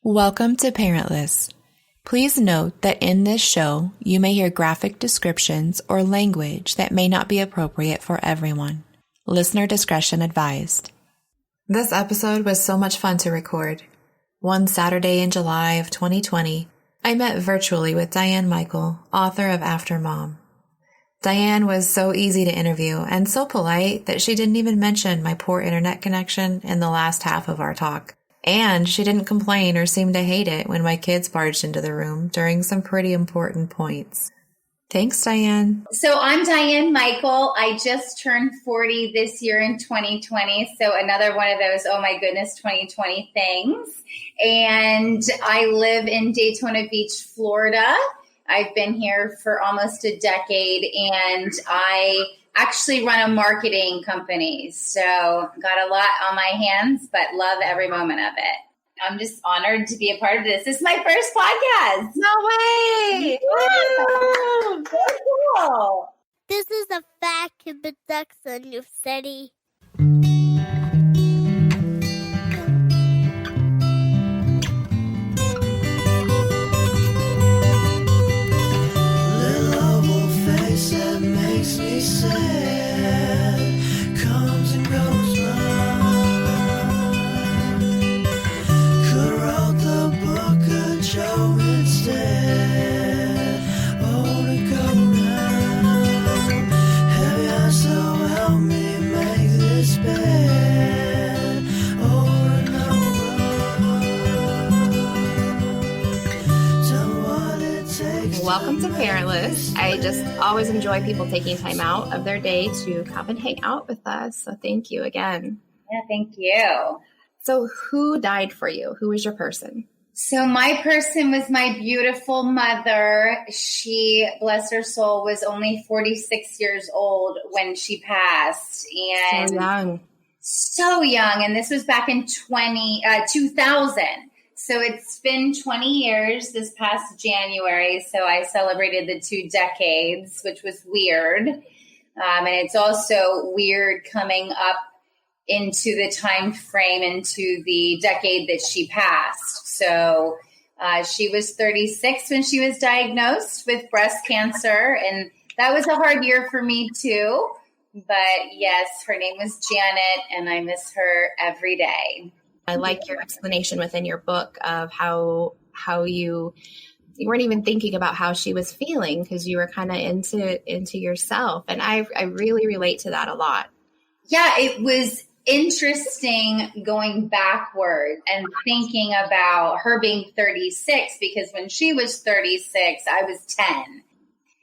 Welcome to Parentless. Please note that in this show, you may hear graphic descriptions or language that may not be appropriate for everyone. Listener discretion advised. This episode was so much fun to record. One Saturday in July of 2020, I met virtually with Diane Michael, author of After Mom. Diane was so easy to interview and so polite that she didn't even mention my poor internet connection in the last half of our talk. And she didn't complain or seem to hate it when my kids barged into the room during some pretty important points. Thanks, Diane. So I'm Diane Michael. I just turned 40 this year in 2020. So another one of those, oh my goodness, 2020 things. And I live in Daytona Beach, Florida. I've been here for almost a decade, and I actually run a marketing company. So got a lot on my hands, but love every moment of it. I'm just honored to be a part of this. This is my first podcast. No way! Woo! So cool. This is a fact production of City. That makes me sad comes and goes by. Could wrote the book of Joe instead. Oh, to go now. Heavy eyes, so help me make this bed. Oh, to know. Tell me what it takes. Welcome to Parentless. I just always enjoy people taking time out of their day to come and hang out with us. So thank you again. Yeah, thank you. So who died for you? Who was your person? So my person was my beautiful mother. She, bless her soul, was only 46 years old when she passed. And So young. So young. And this was back in 2000. So it's been 20 years this past January. So I celebrated the 2 decades, which was weird. And it's also weird coming up into the time frame, into the decade that she passed. So she was 36 when she was diagnosed with breast cancer. And that was a hard year for me too. But yes, her name was Janet, and I miss her every day. I like your explanation within your book of how you weren't even thinking about how she was feeling because you were kind of into yourself. And I really relate to that a lot. Yeah, it was interesting going backward and thinking about her being 36, because when she was 36, I was 10.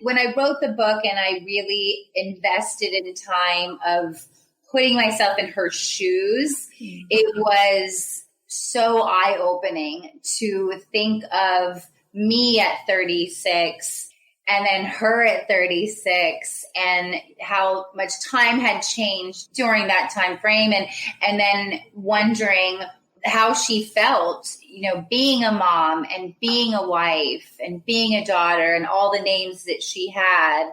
When I wrote the book and I really invested in time of putting myself in her shoes, it was so eye-opening to think of me at 36 and then her at 36 and how much time had changed during that time frame, and then wondering how she felt, being a mom and being a wife and being a daughter and all the names that she had,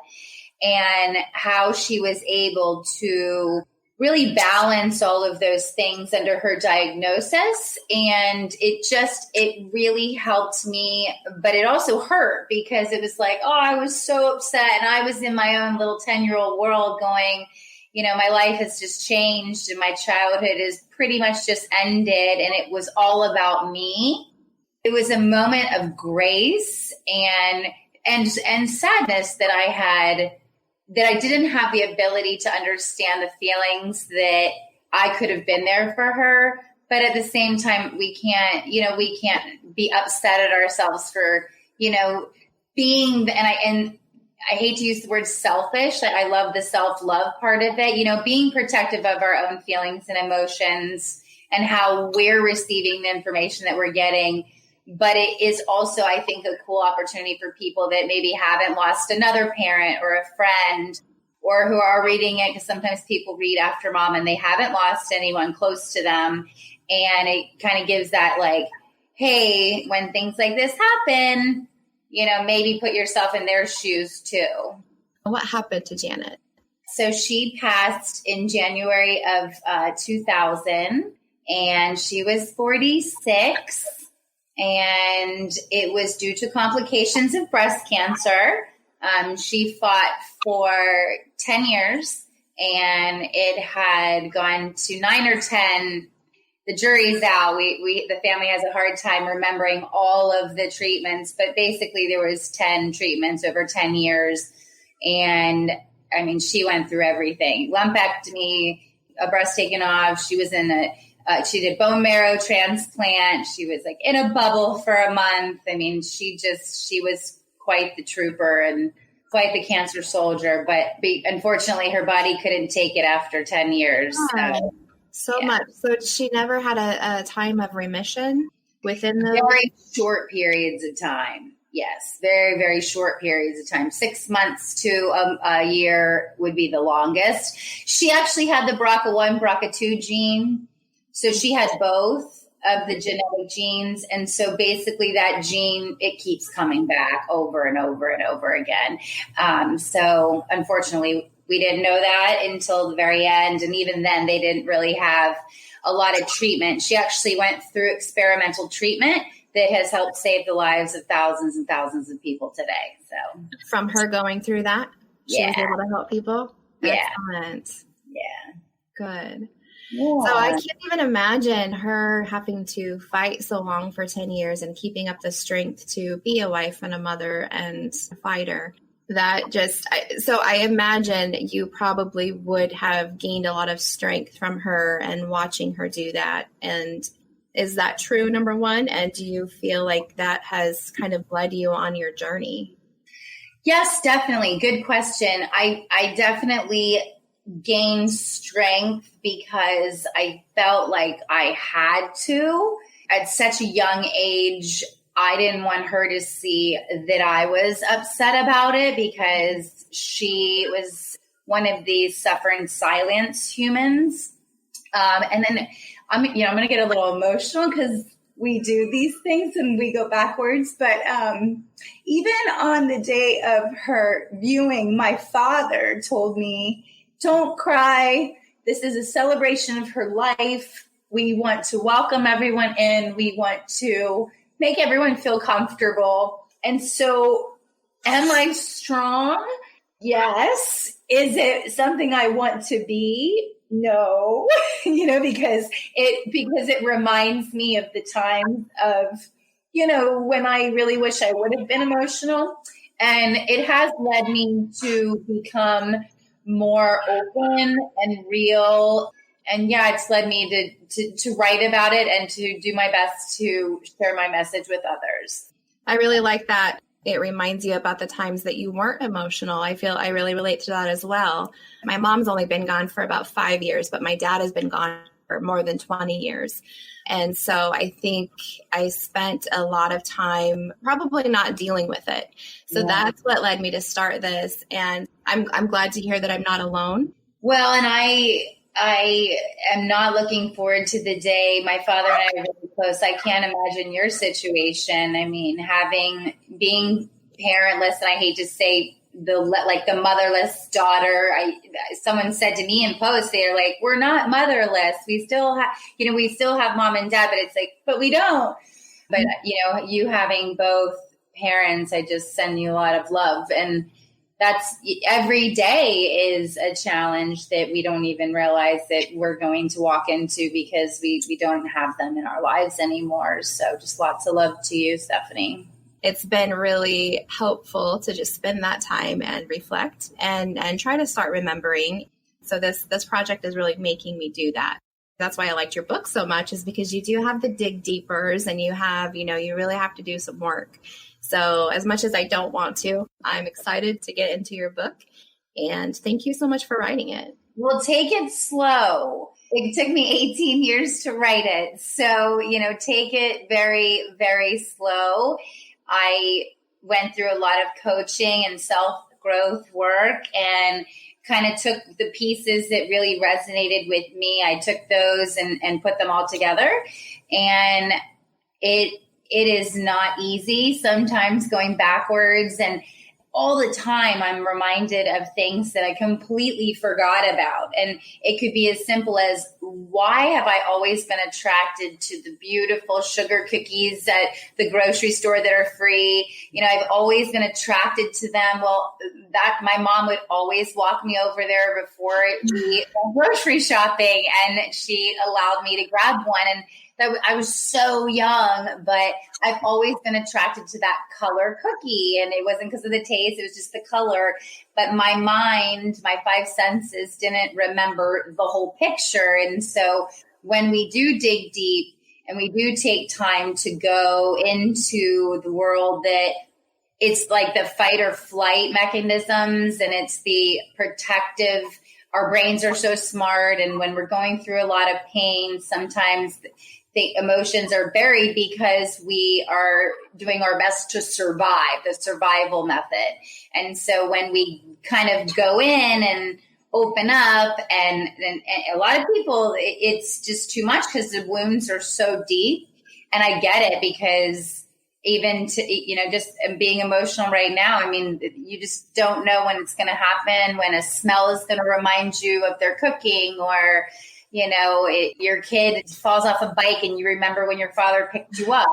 and how she was able to really balance all of those things under her diagnosis. And it really helped me, but it also hurt because it was like, oh, I was so upset. And I was in my own little 10-year-old world going, my life has just changed and my childhood is pretty much just ended. And it was all about me. It was a moment of grace and sadness that I had, that I didn't have the ability to understand the feelings that I could have been there for her. But at the same time, we can't be upset at ourselves for, being, and I hate to use the word selfish. I love the self-love part of it, being protective of our own feelings and emotions and how we're receiving the information that we're getting. But it is also, I think, a cool opportunity for people that maybe haven't lost another parent or a friend, or who are reading it, because sometimes people read After Mom and they haven't lost anyone close to them. And it kind of gives that like, hey, when things like this happen, maybe put yourself in their shoes too. What happened to Janet? So she passed in January of 2000, and she was 46. and it was due to complications of breast cancer. She fought for 10 years, and it had gone to 9 or 10. The jury's out. The family has a hard time remembering all of the treatments, but basically there was 10 treatments over 10 years. And I mean, she went through everything: lumpectomy, a breast taken off. She was she did bone marrow transplant. She was like in a bubble for a month. I mean, she was quite the trooper and quite the cancer soldier, but unfortunately her body couldn't take it after 10 years. Much. So she never had a time of remission within the very short periods of time. Yes. Very, very short periods of time. 6 months to a year would be the longest. She actually had the BRCA1, BRCA2 gene. So she had both of the genetic genes. And so basically that gene, it keeps coming back over and over and over again. So unfortunately, we didn't know that until the very end. And even then, they didn't really have a lot of treatment. She actually went through experimental treatment that has helped save the lives of thousands and thousands of people today. So from her going through that, she was able to help people? Yeah. Excellent. Yeah. Good. Yeah. So I can't even imagine her having to fight so long for 10 years and keeping up the strength to be a wife and a mother and a fighter. So I imagine you probably would have gained a lot of strength from her and watching her do that. And is that true, number one? And do you feel like that has kind of led you on your journey? Yes, definitely. Good question. I definitely gained strength because I felt like I had to. At such a young age, I didn't want her to see that I was upset about it because she was one of these suffering silence humans. And then I'm going to get a little emotional because we do these things and we go backwards. But even on the day of her viewing, my father told me, "Don't cry. This is a celebration of her life. We want to welcome everyone in. We want to make everyone feel comfortable." And so, am I strong? Yes. Is it something I want to be? No, because it reminds me of the times of, when I really wish I would have been emotional. And it has led me to become more open and real. And it's led me to write about it and to do my best to share my message with others. I really like that. It reminds you about the times that you weren't emotional. I feel I really relate to that as well. My mom's only been gone for about 5 years, but my dad has been gone for more than 20 years. And so I think I spent a lot of time probably not dealing with it. So that's what led me to start this. And I'm glad to hear that I'm not alone. Well, and I am not looking forward to the day. My father and I are really close. I can't imagine your situation. I mean, being parentless, and I hate to say the motherless daughter. Someone said to me in post, they're like, "We're not motherless. We still have mom and dad," but it's like, but we don't. But you having both parents, I just send you a lot of love. And that's every day is a challenge that we don't even realize that we're going to walk into because we don't have them in our lives anymore. So just lots of love to you, Stephanie. It's been really helpful to just spend that time and reflect and try to start remembering. So this project is really making me do that. That's why I liked your book so much, is because you do have the dig deepers and you have, you really have to do some work. So as much as I don't want to, I'm excited to get into your book. And thank you so much for writing it. Well, take it slow. It took me 18 years to write it. So, take it very, very slow. I went through a lot of coaching and self-growth work and kind of took the pieces that really resonated with me. I took those and put them all together. And it is not easy sometimes going backwards. And all the time I'm reminded of things that I completely forgot about. And it could be as simple as, why have I always been attracted to the beautiful sugar cookies at the grocery store that are free? I've always been attracted to them. Well, that my mom would always walk me over there before we went grocery shopping, and she allowed me to grab one. And I was so young, but I've always been attracted to that color cookie. And it wasn't because of the taste, it was just the color. But my mind, my five senses didn't remember the whole picture. And so when we do dig deep and we do take time to go into the world, that it's like the fight or flight mechanisms, and it's the protective. Our brains are so smart. And when we're going through a lot of pain, sometimes the emotions are buried because we are doing our best to survive, the survival method. And so when we kind of go in and open up, and a lot of people, it's just too much because the wounds are so deep. And I get it, because even to, just being emotional right now, I mean, you just don't know when it's going to happen, when a smell is going to remind you of their cooking, or your kid falls off a bike and you remember when your father picked you up.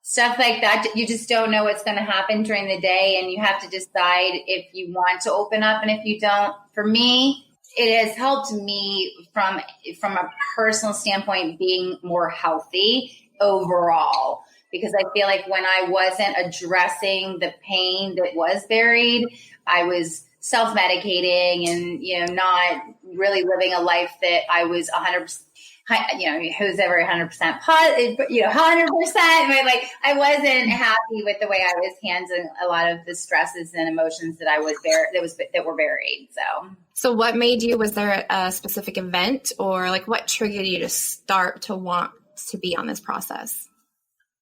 Stuff like that. You just don't know what's going to happen during the day, and you have to decide if you want to open up and if you don't. For me, it has helped me from a personal standpoint being more healthy overall, because I feel like when I wasn't addressing the pain that was buried, I was self-medicating and, not really living a life that I was 100%, who's ever 100% positive, 100%, but like I wasn't happy with the way I was handling a lot of the stresses and emotions that I was that were buried. So what made you, was there a specific event, or like what triggered you to start to want to be on this process?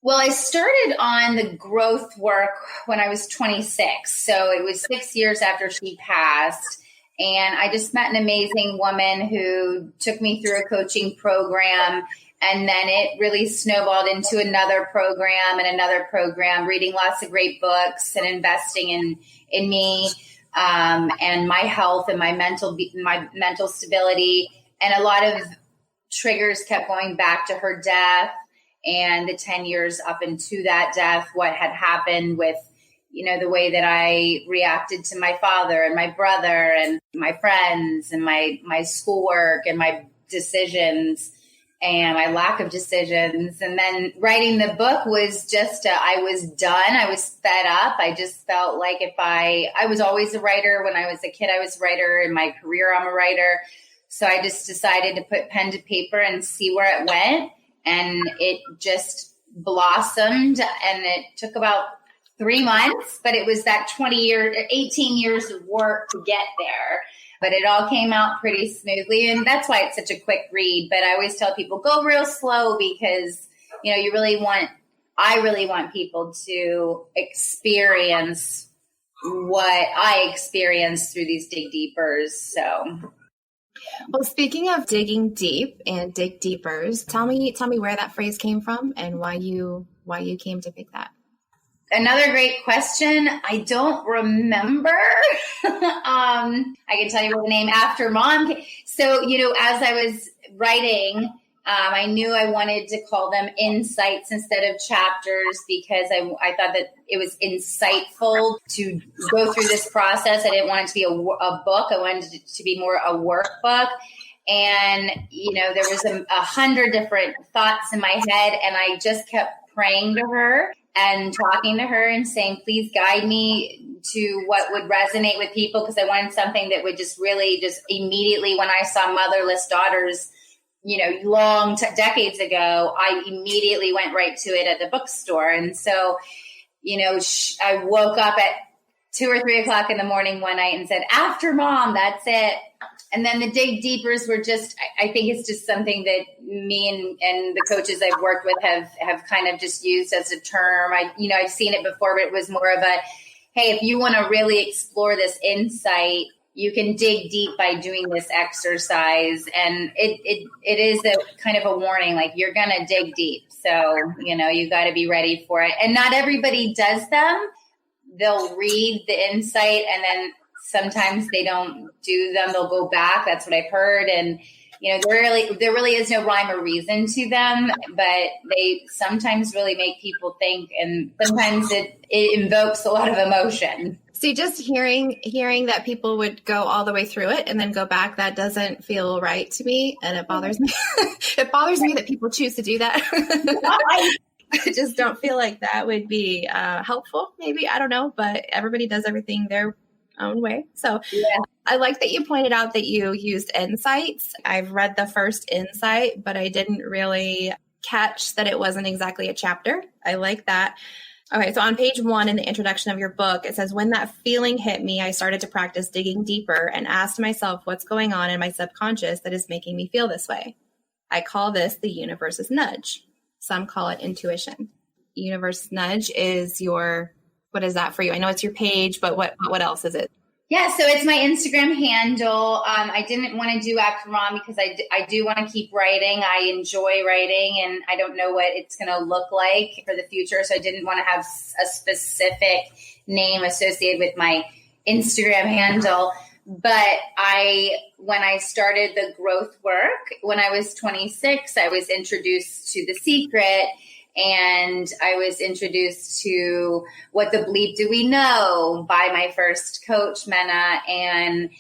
Well, I started on the growth work when I was 26. So it was 6 years after she passed. And I just met an amazing woman who took me through a coaching program. And then it really snowballed into another program and another program, reading lots of great books and investing in me and my health and my mental stability. And a lot of triggers kept going back to her death and the 10 years up into that death, what had happened with, the way that I reacted to my father and my brother and my friends and my schoolwork and my decisions and my lack of decisions. And then writing the book was just, I was done. I was fed up. I just felt like I was always a writer. When I was a kid, I was a writer. In my career, I'm a writer. So I just decided to put pen to paper and see where it went. And it just blossomed, and it took about 3 months, but it was that 18 years of work to get there. But it all came out pretty smoothly, and that's why it's such a quick read. But I always tell people, go real slow, because, I really want people to experience what I experienced through these Dig Deepers. So. Well, speaking of digging deep and dig deepers, tell me where that phrase came from and why you came to pick that. Another great question. I don't remember. I can tell you the name after mom. So, as I was writing, I knew I wanted to call them insights instead of chapters, because I thought that it was insightful to go through this process. I didn't want it to be a book. I wanted it to be more a workbook. And, there was 100 different thoughts in my head, and I just kept praying to her and talking to her and saying, please guide me to what would resonate with people, because I wanted something that would just really just immediately, when I saw Motherless Daughters, decades ago, I immediately went right to it at the bookstore. And so, I woke up at 2 or 3 o'clock in the morning one night and said, after mom, that's it. And then the Dig Deepers were just, I think it's just something that me and the coaches I've worked with have kind of just used as a term. I've seen it before, but it was more of a, hey, if you want to really explore this insight, you can dig deep by doing this exercise. And it is a kind of a warning, like you're going to dig deep. So, you got to be ready for it. And not everybody does them, they'll read the insight and then sometimes they don't do them. They'll go back. That's what I've heard. And, there really is no rhyme or reason to them, but they sometimes really make people think, and sometimes it invokes a lot of emotion. See, just hearing that people would go all the way through it and then go back, that doesn't feel right to me. And it bothers me. It bothers me that people choose to do that. I just don't feel like that would be helpful. Maybe, I don't know, but everybody does everything their own way. So yeah. I like that you pointed out that you used insights. I've read the first insight, but I didn't really catch that it wasn't exactly a chapter. I like that. Okay, so on page 1 in the introduction of your book, it says, when that feeling hit me, I started to practice digging deeper and asked myself what's going on in my subconscious that is making me feel this way. I call this the universe's nudge. Some call it intuition. Universe nudge is what is that for you? I know it's your page, but what else is it? Yeah, so it's my Instagram handle. I didn't want to do after mom because I do want to keep writing. I enjoy writing, and I don't know what it's going to look like for the future. So I didn't want to have a specific name associated with my Instagram handle. But when I started the growth work, when I was 26, I was introduced to The Secret. And I was introduced to What the Bleep Do We Know by my first coach, Mena, and,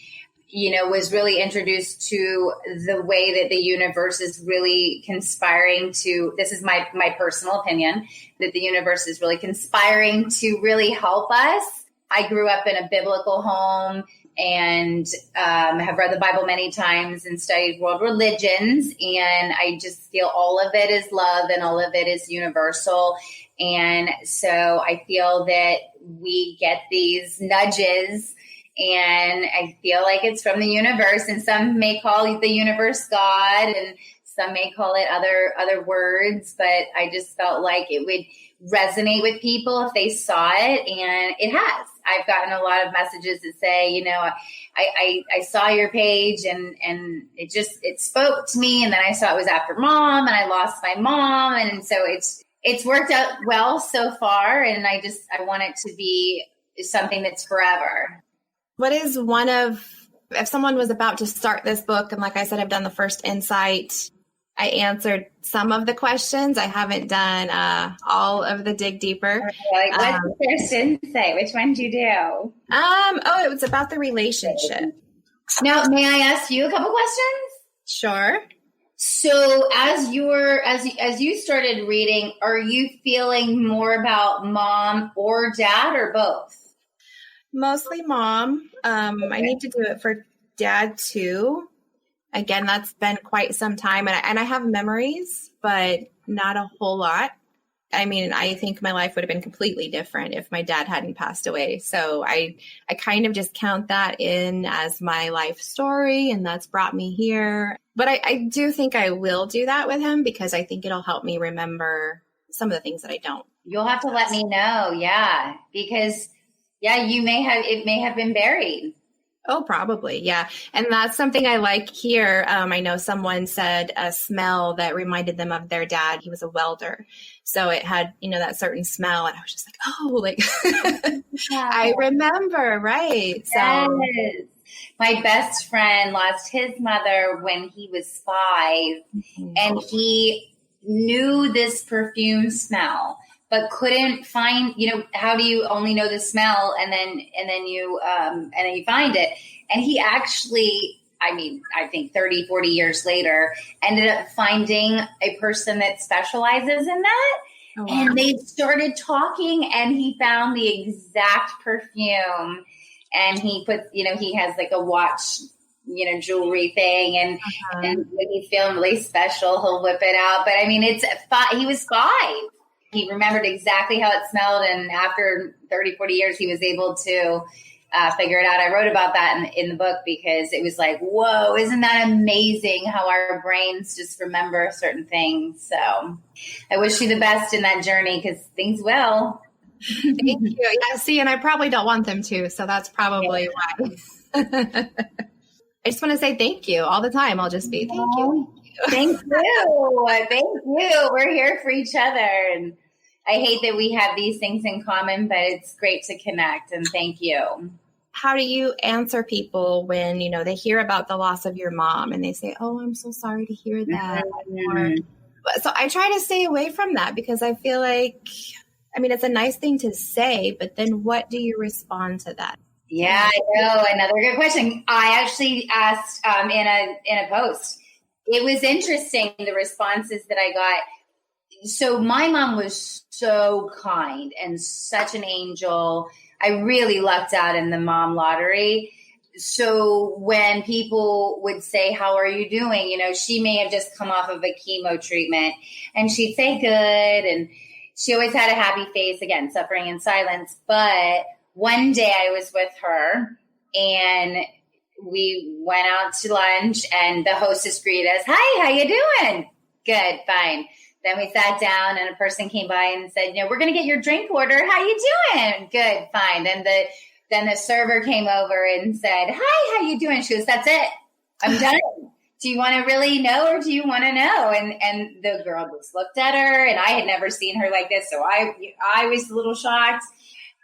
was really introduced to the way that the universe is really conspiring to, this is my personal opinion, that the universe is really conspiring to really help us. I grew up in a biblical home and have read the Bible many times and studied world religions. And I just feel all of it is love and all of it is universal. And so I feel that we get these nudges, and I feel like it's from the universe. And some may call the universe God, and some may call it other words. But I just felt like it would resonate with people if they saw it, and it has. I've gotten a lot of messages that say, I saw your page and it spoke to me. And then I saw it was after mom, and I lost my mom. And so it's worked out well so far. And I want it to be something that's forever. What is if someone was about to start this book, and like I said, I've done the first insight, I answered some of the questions. I haven't done all of the dig deeper. Like, what's the first insight? Which one did you do? It was about the relationship. Now, may I ask you a couple questions? Sure. So, as you started reading, are you feeling more about mom or dad, or both? Mostly mom. I need to do it for dad too. Again, that's been quite some time, and I have memories, but not a whole lot. I mean, I think my life would have been completely different if my dad hadn't passed away. So I kind of just count that in as my life story, and that's brought me here. But I do think I will do that with him, because I think it'll help me remember some of the things that I don't. You'll have to let me know. Yeah. Because it may have been buried. Oh, probably. Yeah. And that's something I like here. I know someone said a smell that reminded them of their dad. He was a welder. So it had, that certain smell. And I was just like, oh, yeah. I remember. Right. So yes. My best friend lost his mother when he was 5, mm-hmm. and he knew this perfume smell, but couldn't find, how do you only know the smell and then you find it. And he actually, I think 30, 40 years later, ended up finding a person that specializes in that. Oh, wow. And they started talking, and he found the exact perfume, and he put, he has like a watch, jewelry thing. And, uh-huh. And when he's feeling really special, he'll whip it out. But he was 5. He remembered exactly how it smelled, and after 30, 40 years, he was able to figure it out. I wrote about that in the book, because it was like, whoa, isn't that amazing how our brains just remember certain things? So I wish you the best in that journey, because things will. Thank you. Yeah, see, and I probably don't want them to, so that's probably why. I just want to say thank you all the time. I'll just be thank you. Thank you. Thank you. We're here for each other. And I hate that we have these things in common, but it's great to connect, and thank you. How do you answer people when, they hear about the loss of your mom and they say, oh, I'm so sorry to hear that? So I try to stay away from that because I feel like, it's a nice thing to say, but then what do you respond to that? Yeah, I know. Another good question. I actually asked in a post. It was interesting, the responses that I got. So my mom was so kind and such an angel. I really lucked out in the mom lottery. So when people would say, how are you doing? She may have just come off of a chemo treatment and she'd say good. And she always had a happy face, again, suffering in silence. But one day I was with her and we went out to lunch and the hostess greeted us. Hi, how you doing? Good, fine. Then we sat down and a person came by and said, we're going to get your drink order. How you doing? Good, fine. Then the server came over and said, hi, how you doing? She goes, that's it. I'm done. Do you want to really know or do you want to know? And the girl just looked at her and I had never seen her like this. So I was a little shocked.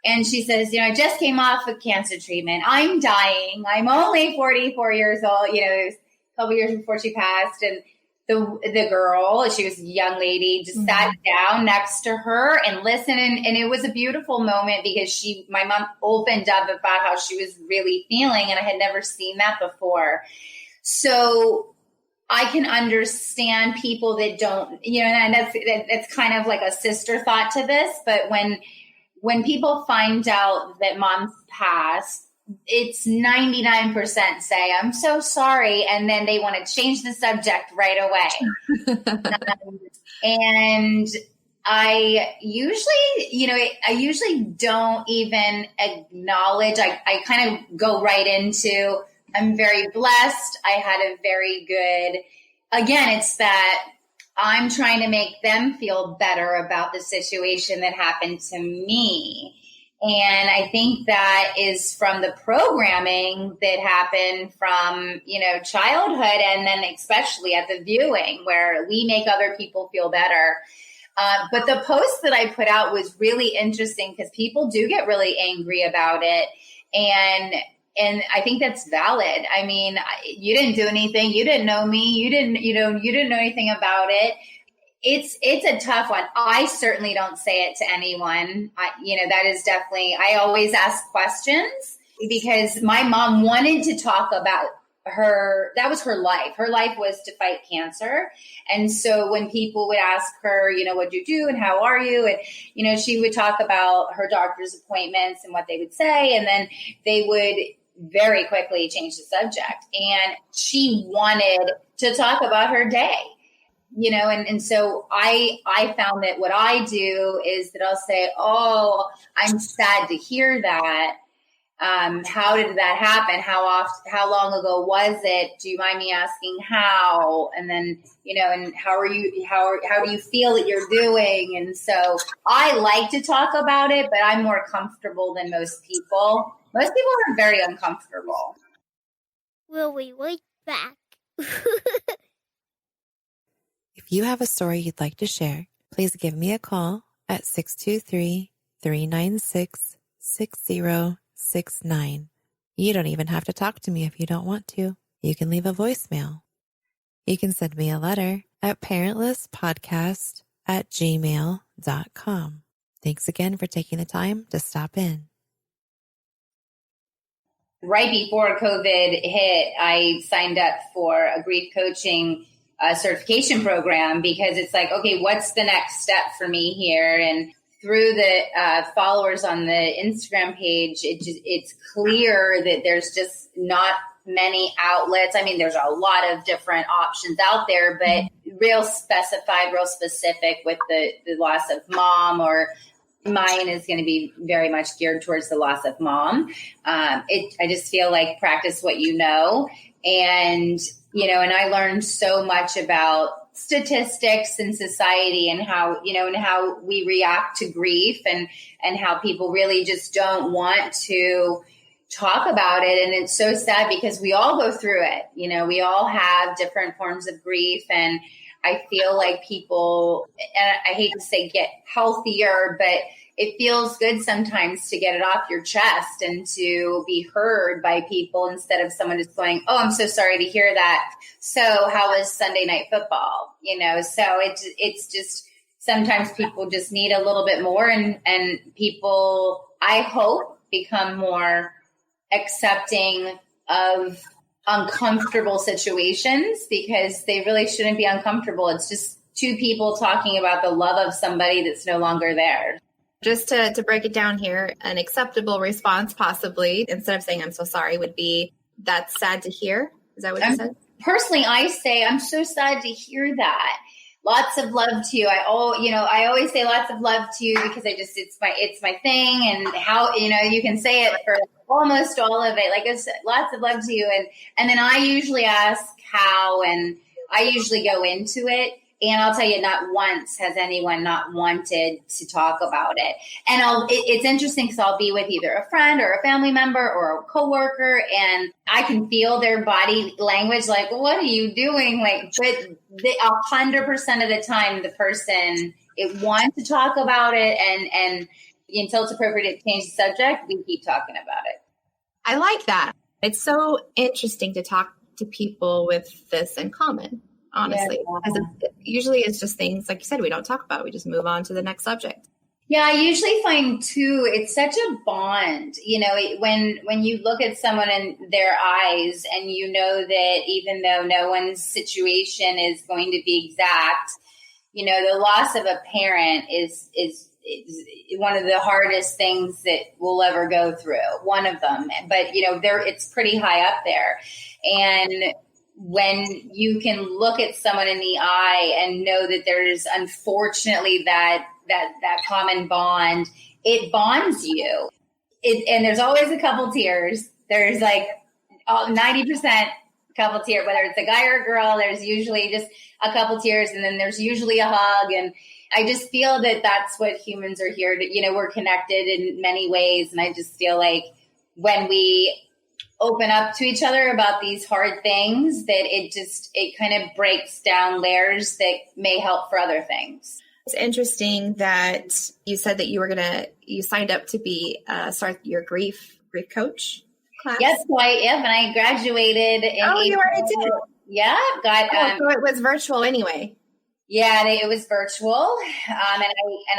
And she says, I just came off of cancer treatment. I'm dying. I'm only 44 years old. It was a couple years before she passed. And the girl, she was a young lady, just sat down next to her and listened. And it was a beautiful moment because my mom opened up about how she was really feeling. And I had never seen that before. So I can understand people that don't, and that's kind of like a sister thought to this. But when people find out that mom's passed, it's 99% say, I'm so sorry. And then they want to change the subject right away. And I usually don't even acknowledge. I kind of go right into, I'm very blessed. I had a very good, again, it's that I'm trying to make them feel better about the situation that happened to me. And I think that is from the programming that happened from, childhood and then especially at the viewing where we make other people feel better. But the post that I put out was really interesting because people do get really angry about it. And I think that's valid. You didn't do anything. You didn't know me. You didn't know anything about it. It's a tough one. I certainly don't say it to anyone. That is definitely, I always ask questions because my mom wanted to talk about that was her life. Her life was to fight cancer. And so when people would ask her, what'd you do and how are you? And, she would talk about her doctor's appointments and what they would say. And then they would very quickly change the subject. And she wanted to talk about her day. And so I found that what I do is that I'll say, oh, I'm sad to hear that. How did that happen? How long ago was it? Do you mind me asking how? And then, and how do you feel that you're doing? And so I like to talk about it, but I'm more comfortable than most people. Most people are very uncomfortable. We'll be right back. If you have a story you'd like to share, please give me a call at 623-396-6069. You don't even have to talk to me if you don't want to. You can leave a voicemail. You can send me a letter at parentlesspodcast@gmail.com. Thanks again for taking the time to stop in. Right before COVID hit, I signed up for a grief coaching certification program because it's like, okay, what's the next step for me here? And through the followers on the Instagram page, it's clear that there's just not many outlets. There's a lot of different options out there, but real specific with the loss of mom, or mine is going to be very much geared towards the loss of mom. I just feel like practice what you know. And, and I learned so much about statistics in society and how, and how we react to grief and how people really just don't want to talk about it. And it's so sad because we all go through it. We all have different forms of grief. And I feel like people, and I hate to say get healthier, but it feels good sometimes to get it off your chest and to be heard by people instead of someone just going, oh, I'm so sorry to hear that. So how was Sunday night football? So it's just, sometimes people just need a little bit more, and people, I hope, become more accepting of uncomfortable situations, because they really shouldn't be uncomfortable. It's just two people talking about the love of somebody that's no longer there. Just to break it down here, an acceptable response possibly, instead of saying I'm so sorry, would be, that's sad to hear. Is that what you said? Personally, I say, I'm so sad to hear that. Lots of love to you. I always say lots of love to you because it's my thing, and how, you can say it for almost all of it. Like, it's lots of love to you. And then I usually ask how, and I usually go into it. And I'll tell you, not once has anyone not wanted to talk about it. And it's interesting because I'll be with either a friend or a family member or a coworker, and I can feel their body language, like, what are you doing? But 100% of the time, the person, it wants to talk about it, and until it's appropriate to change the subject, we keep talking about it. I like that. It's so interesting to talk to people with this in common. Honestly, because usually it's just things, like you said, we don't talk about. We just move on to the next subject. Yeah, I usually find too, it's such a bond, when you look at someone in their eyes, and that even though no one's situation is going to be exact, the loss of a parent is one of the hardest things that we'll ever go through. One of them, but it's pretty high up there, and when you can look at someone in the eye and know that there's unfortunately that common bond, it bonds you. And there's always a couple tears. There's like 90% couple tears, whether it's a guy or a girl, there's usually just a couple tears, and then there's usually a hug. And I just feel that that's what humans are here to, we're connected in many ways. And I just feel like when we open up to each other about these hard things, that it kind of breaks down layers that may help for other things. It's interesting that you said that you signed up to start your grief class. Yes, and I graduated. You already did. Yeah, so it was virtual anyway. Yeah, it was virtual, and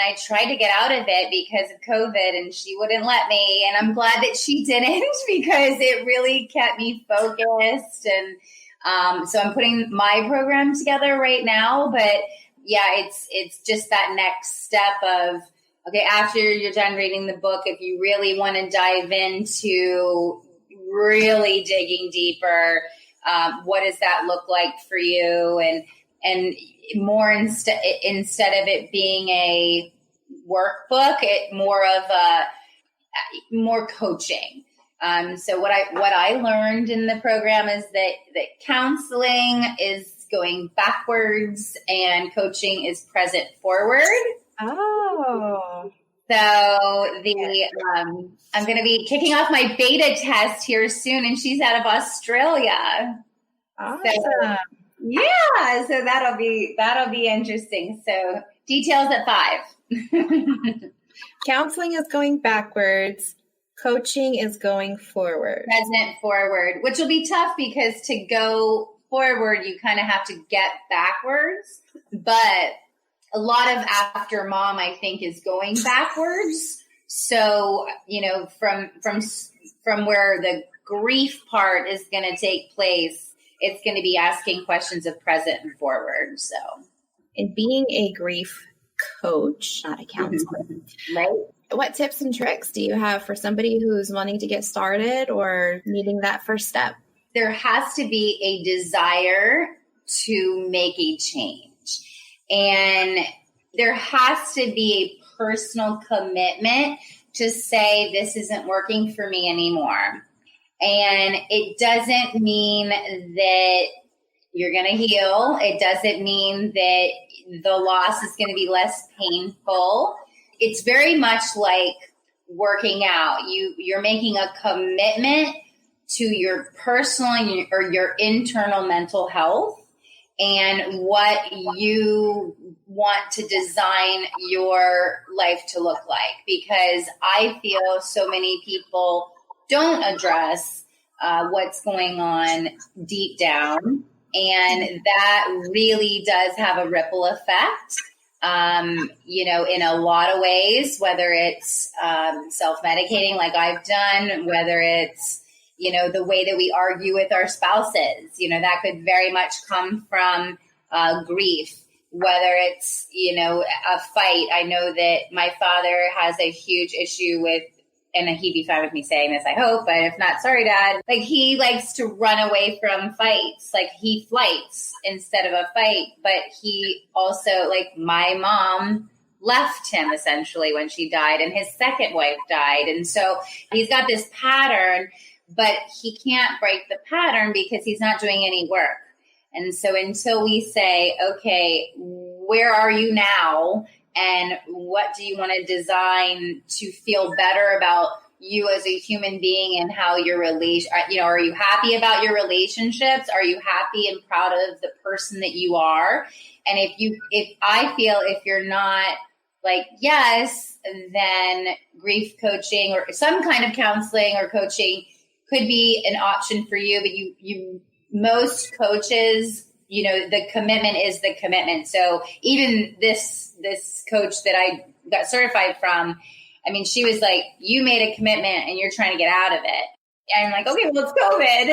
I tried to get out of it because of COVID, and she wouldn't let me. And I'm glad that she didn't, because it really kept me focused. And so I'm putting my program together right now. But yeah, it's just that next step of, okay, after you're done reading the book, if you really want to dive into really digging deeper, what does that look like for you? And more instead of it being a workbook, more coaching. So what I learned in the program is that counseling is going backwards and coaching is present forward. Oh. So I'm going to be kicking off my beta test here soon, and she's out of Australia. Awesome. Yeah, so that'll be interesting. So details at 5. Counseling is going backwards. Coaching is going forward. Present forward, which will be tough because to go forward, you kind of have to get backwards. But a lot of after mom, I think, is going backwards. So, from where the grief part is going to take place, it's going to be asking questions of present and forward. So, and being a grief coach, not a counselor, right? What tips and tricks do you have for somebody who's wanting to get started or needing that first step? There has to be a desire to make a change, and there has to be a personal commitment to say, this isn't working for me anymore. And it doesn't mean that you're going to heal. It doesn't mean that the loss is going to be less painful. It's very much like working out. You're making a commitment to your personal or your internal mental health. and what you want to design your life to look like. Because I feel so many people don't address what's going on deep down. And that really does have a ripple effect, in a lot of ways, whether it's self-medicating like I've done, whether it's, the way that we argue with our spouses, that could very much come from grief, whether it's, a fight. I know that my father has a huge issue with, and he'd be fine with me saying this, I hope, but if not, sorry, Dad. Like, he likes to run away from fights. Like, he flights instead of a fight. But he also, like, my mom left him essentially when she died, and his second wife died. And so he's got this pattern, but he can't break the pattern because he's not doing any work. And so until we say, okay, where are you now? And what do you want to design to feel better about you as a human being and how your are you happy about your relationships? Are you happy and proud of the person that you are? And if you're not like, yes, then grief coaching or some kind of counseling or coaching could be an option for you. But most coaches, the commitment is the commitment. So even this coach that I got certified from, I mean, she was like, you made a commitment and you're trying to get out of it. And I'm like, okay, well, it's COVID.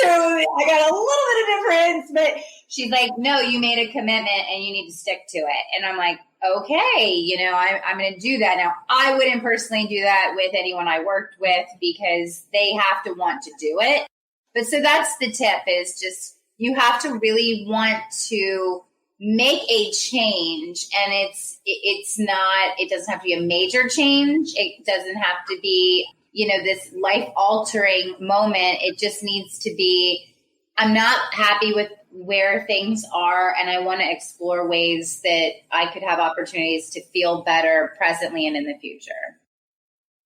So I got a little bit of difference, but she's like, no, you made a commitment and you need to stick to it. And I'm like, okay, I'm going to do that. Now, I wouldn't personally do that with anyone I worked with because they have to want to do it. But so that's the tip, is just, you have to really want to make a change, and it doesn't have to be a major change. It doesn't have to be, this life altering moment. It just needs to be, I'm not happy with where things are, and I want to explore ways that I could have opportunities to feel better presently and in the future.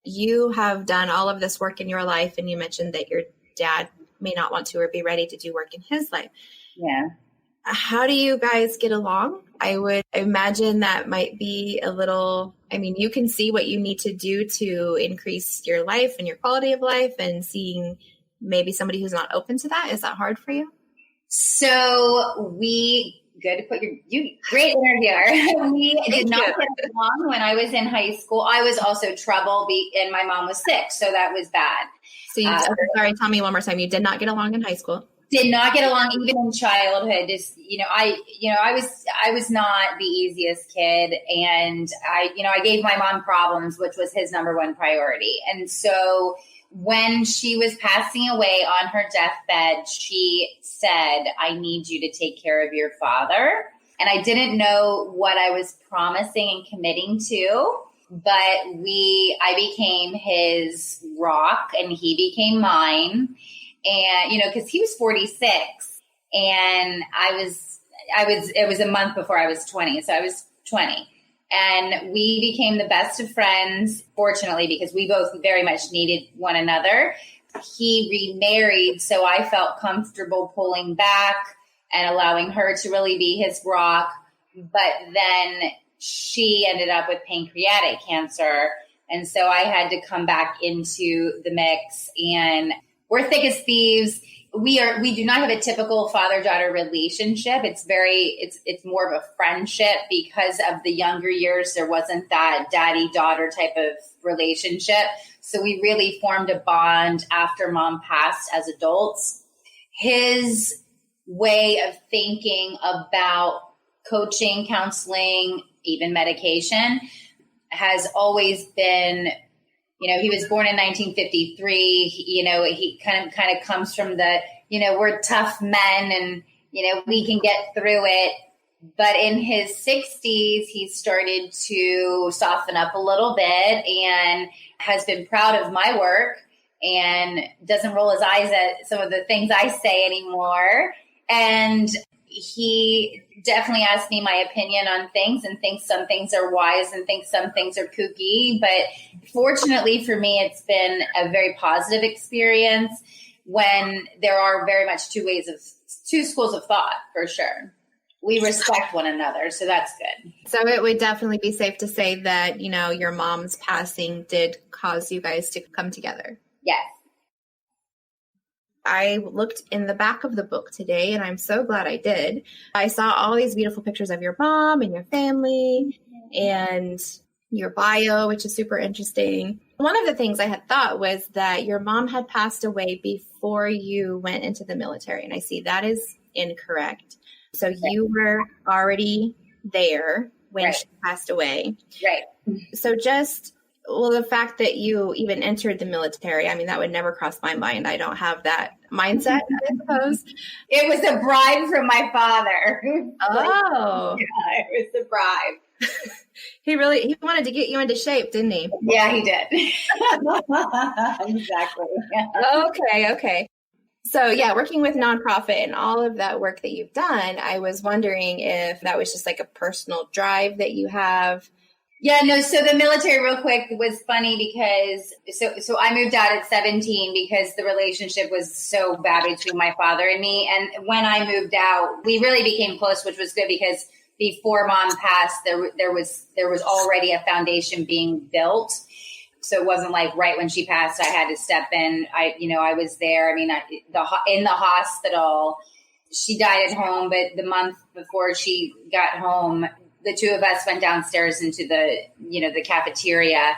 You have done all of this work in your life, and you mentioned that your dad may not want to or be ready to do work in his life. Yeah. How do you guys get along? I would imagine that might be a little, you can see what you need to do to increase your life and your quality of life, and seeing maybe somebody who's not open to that. Is that hard for you? So good to put great interviewer. We did not get along when I was in high school. I was also trouble and my mom was sick. So that was bad. So sorry, tell me one more time. You did not get along in high school. Did not get along even in childhood. Just, I was not the easiest kid, and I gave my mom problems, which was his number one priority. And so when she was passing away on her deathbed, she said, I need you to take care of your father. And I didn't know what I was promising and committing to. But I became his rock and he became mine. And, because he was 46 and it was a month before I was 20. So I was 20 and we became the best of friends, fortunately, because we both very much needed one another. He remarried, so I felt comfortable pulling back and allowing her to really be his rock. But then she ended up with pancreatic cancer. And so I had to come back into the mix, and we're thick as thieves. We do not have a typical father-daughter relationship. It's more of a friendship because of the younger years. There wasn't that daddy-daughter type of relationship. So we really formed a bond after mom passed as adults. His way of thinking about coaching, counseling, even medication has always been, he was born in 1953. He kind of comes from the, we're tough men and, we can get through it. But in his 60s, he started to soften up a little bit and has been proud of my work and doesn't roll his eyes at some of the things I say anymore. And he definitely asked me my opinion on things and thinks some things are wise and thinks some things are kooky. But fortunately for me, it's been a very positive experience when there are very much two schools of thought, for sure. we respect one another. So that's good. So it would definitely be safe to say that, your mom's passing did cause you guys to come together. Yes. I looked in the back of the book today, and I'm so glad I did. I saw all these beautiful pictures of your mom and your family and your bio, which is super interesting. One of the things I had thought was that your mom had passed away before you went into the military, and I see that is incorrect. So you were already there when she passed away. Right. So the fact that you even entered the military, I mean, that would never cross my mind. I don't have that mindset, I suppose. It was a bribe from my father. Oh. Yeah, it was a bribe. He wanted to get you into shape, didn't he? Yeah, he did. Exactly. Okay. So yeah, working with nonprofit and all of that work that you've done, I was wondering if that was just like a personal drive that you have. Yeah, no, so the military real quick was funny because so I moved out at 17 because the relationship was so bad between my father and me. And when I moved out, we really became close, which was good because before mom passed, there was already a foundation being built. So it wasn't like right when she passed, I had to step in. I was there. I mean, in the hospital, she died at home, but the month before she got home, the two of us went downstairs into the cafeteria,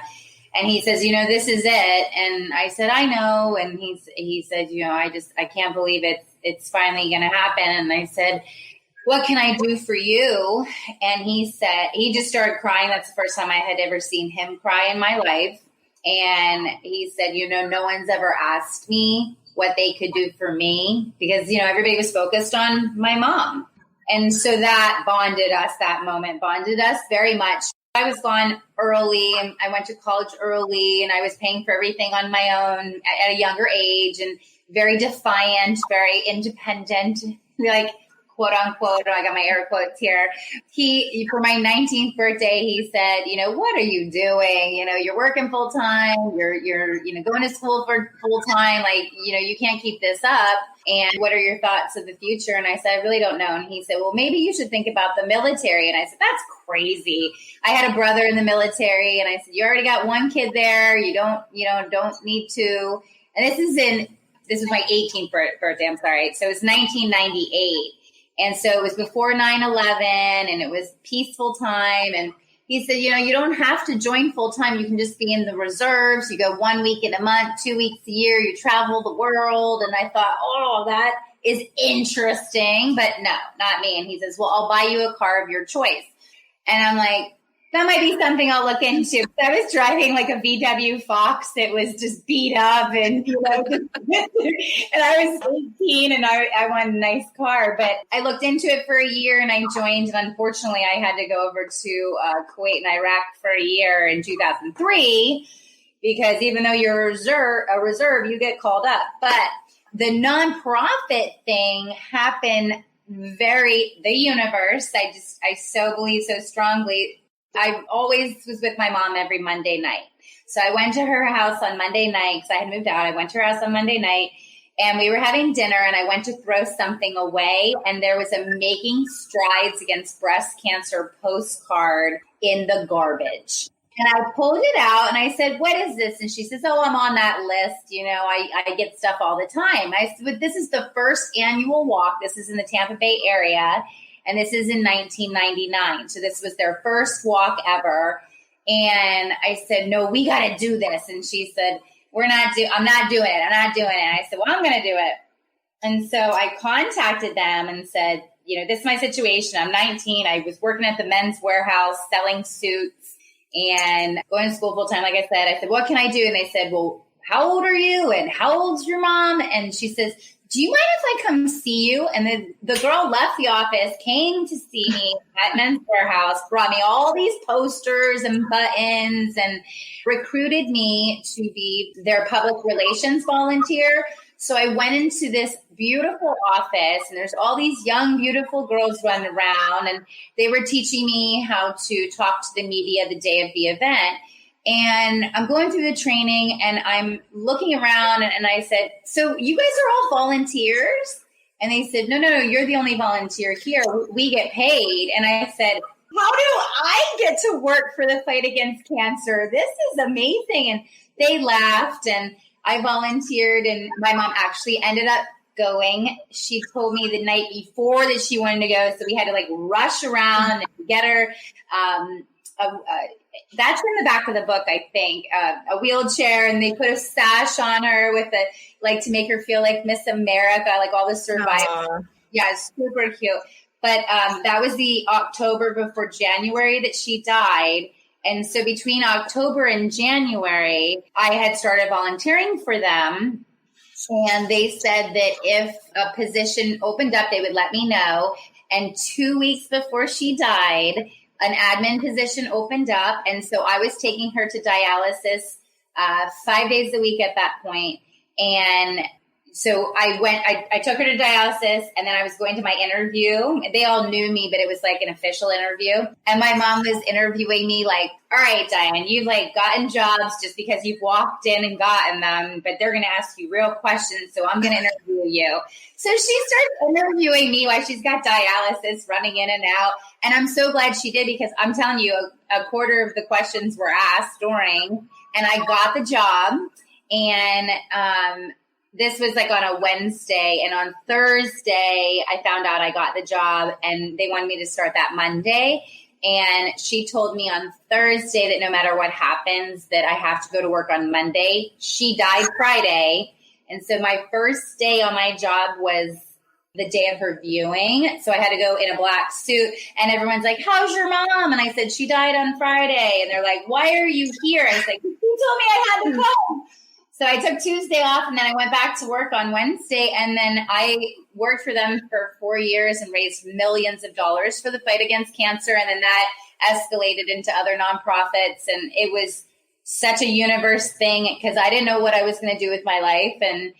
and he says, this is it. And I said, I know. And he said, I can't believe it's finally going to happen. And I said, what can I do for you? And he said, he just started crying. That's the first time I had ever seen him cry in my life. And he said, no one's ever asked me what they could do for me because, everybody was focused on my mom. And so that bonded us very much. I was gone early and I went to college early and I was paying for everything on my own at a younger age and very defiant, very independent, like quote unquote, I got my air quotes here. For my 19th birthday, he said, what are you doing? You're working full time. You're going to school for full time. Like, you can't keep this up. And what are your thoughts of the future? And I said, I really don't know. And he said, well, maybe you should think about the military. And I said, that's crazy. I had a brother in the military. And I said, you already got one kid there. You don't need to. And this is my 18th birthday. I'm sorry. So it's 1998. And so it was before 9/11 and it was peaceful time. And he said, you don't have to join full time. You can just be in the reserves. You go 1 week in a month, 2 weeks a year. You travel the world. And I thought, oh, that is interesting. But no, not me. And he says, well, I'll buy you a car of your choice. And I'm like, that might be something I'll look into. I was driving like a VW Fox that was just beat up and, and I was 18 and I wanted a nice car, but I looked into it for a year and I joined. And unfortunately I had to go over to Kuwait and Iraq for a year in 2003, because even though you're a reserve, you get called up. But the nonprofit thing happened the universe. I so believe so strongly. I always was with my mom every Monday night. So I went to her house on Monday night because I had moved out. I went to her house on Monday night and we were having dinner and I went to throw something away and there was a Making Strides Against Breast Cancer postcard in the garbage. And I pulled it out and I said, what is this? And she says, oh, I'm on that list. I get stuff all the time. I said, but this is the first annual walk. This is in the Tampa Bay area. And this is in 1999. So this was their first walk ever. And I said, no, we got to do this. And she said, I'm not doing it. And I said, well, I'm going to do it. And so I contacted them and said, this is my situation. I'm 19. I was working at the Men's Warehouse selling suits and going to school full time. Like I said, what can I do? And they said, well, how old are you? And how old's your mom? And she says, do you mind if I come see you? And then the girl left the office, came to see me at Men's Warehouse, brought me all these posters and buttons and recruited me to be their public relations volunteer. So I went into this beautiful office and there's all these young, beautiful girls running around and they were teaching me how to talk to the media the day of the event. And I'm going through the training and I'm looking around and I said, so you guys are all volunteers? And they said, no, you're the only volunteer here. We get paid. And I said, how do I get to work for the fight against cancer? This is amazing. And they laughed, and I volunteered, and my mom actually ended up going. She told me the night before that she wanted to go. So we had to like rush around and get her. That's in the back of the book, I think, a wheelchair, and they put a sash on her with to make her feel like Miss America, like all the survivors. Aww. Yeah, it's super cute. But that was the October before January that she died. And so between October and January, I had started volunteering for them. And they said that if a position opened up, they would let me know. And 2 weeks before she died, an admin position opened up. And so I was taking her to dialysis 5 days a week at that point. And so I took her to dialysis, and then I was going to my interview. They all knew me, but it was like an official interview. And my mom was interviewing me like, all right, Diane, you've like gotten jobs just because you've walked in and gotten them, but they're going to ask you real questions. So I'm going to interview you. So she starts interviewing me while she's got dialysis running in and out. And I'm so glad she did, because I'm telling you, a quarter of the questions were asked during, and I got the job. And, this was like on a Wednesday, and on Thursday, I found out I got the job, and they wanted me to start that Monday. And she told me on Thursday that no matter what happens, that I have to go to work on Monday. She died Friday. And so my first day on my job was the day of her viewing. So I had to go in a black suit, and everyone's like, how's your mom? And I said, she died on Friday. And they're like, why are you here? I was like, you told me I had to come. So I took Tuesday off, and then I went back to work on Wednesday, and then I worked for them for 4 years and raised millions of dollars for the fight against cancer. And then that escalated into other nonprofits, and it was such a universe thing because I didn't know what I was going to do with my life. And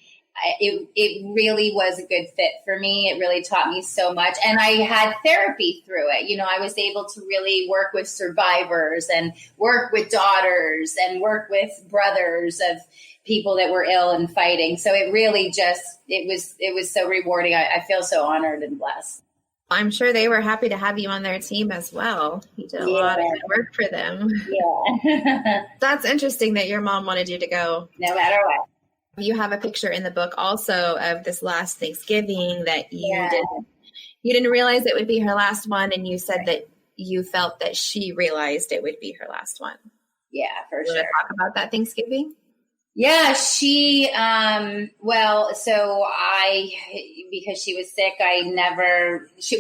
it really was a good fit for me. It really taught me so much. And I had therapy through it. You know, I was able to really work with survivors and work with daughters and work with brothers of people that were ill and fighting. So it really it was so rewarding. I feel so honored and blessed. I'm sure they were happy to have you on their team as well. You did a lot of good work for them. Yeah. That's interesting that your mom wanted you to go. No matter what. You have a picture in the book also of this last Thanksgiving that you didn't realize it would be her last one. And you said that you felt that she realized it would be her last one. Yeah, for sure. Want to talk about that Thanksgiving? Yeah, she, because she was sick,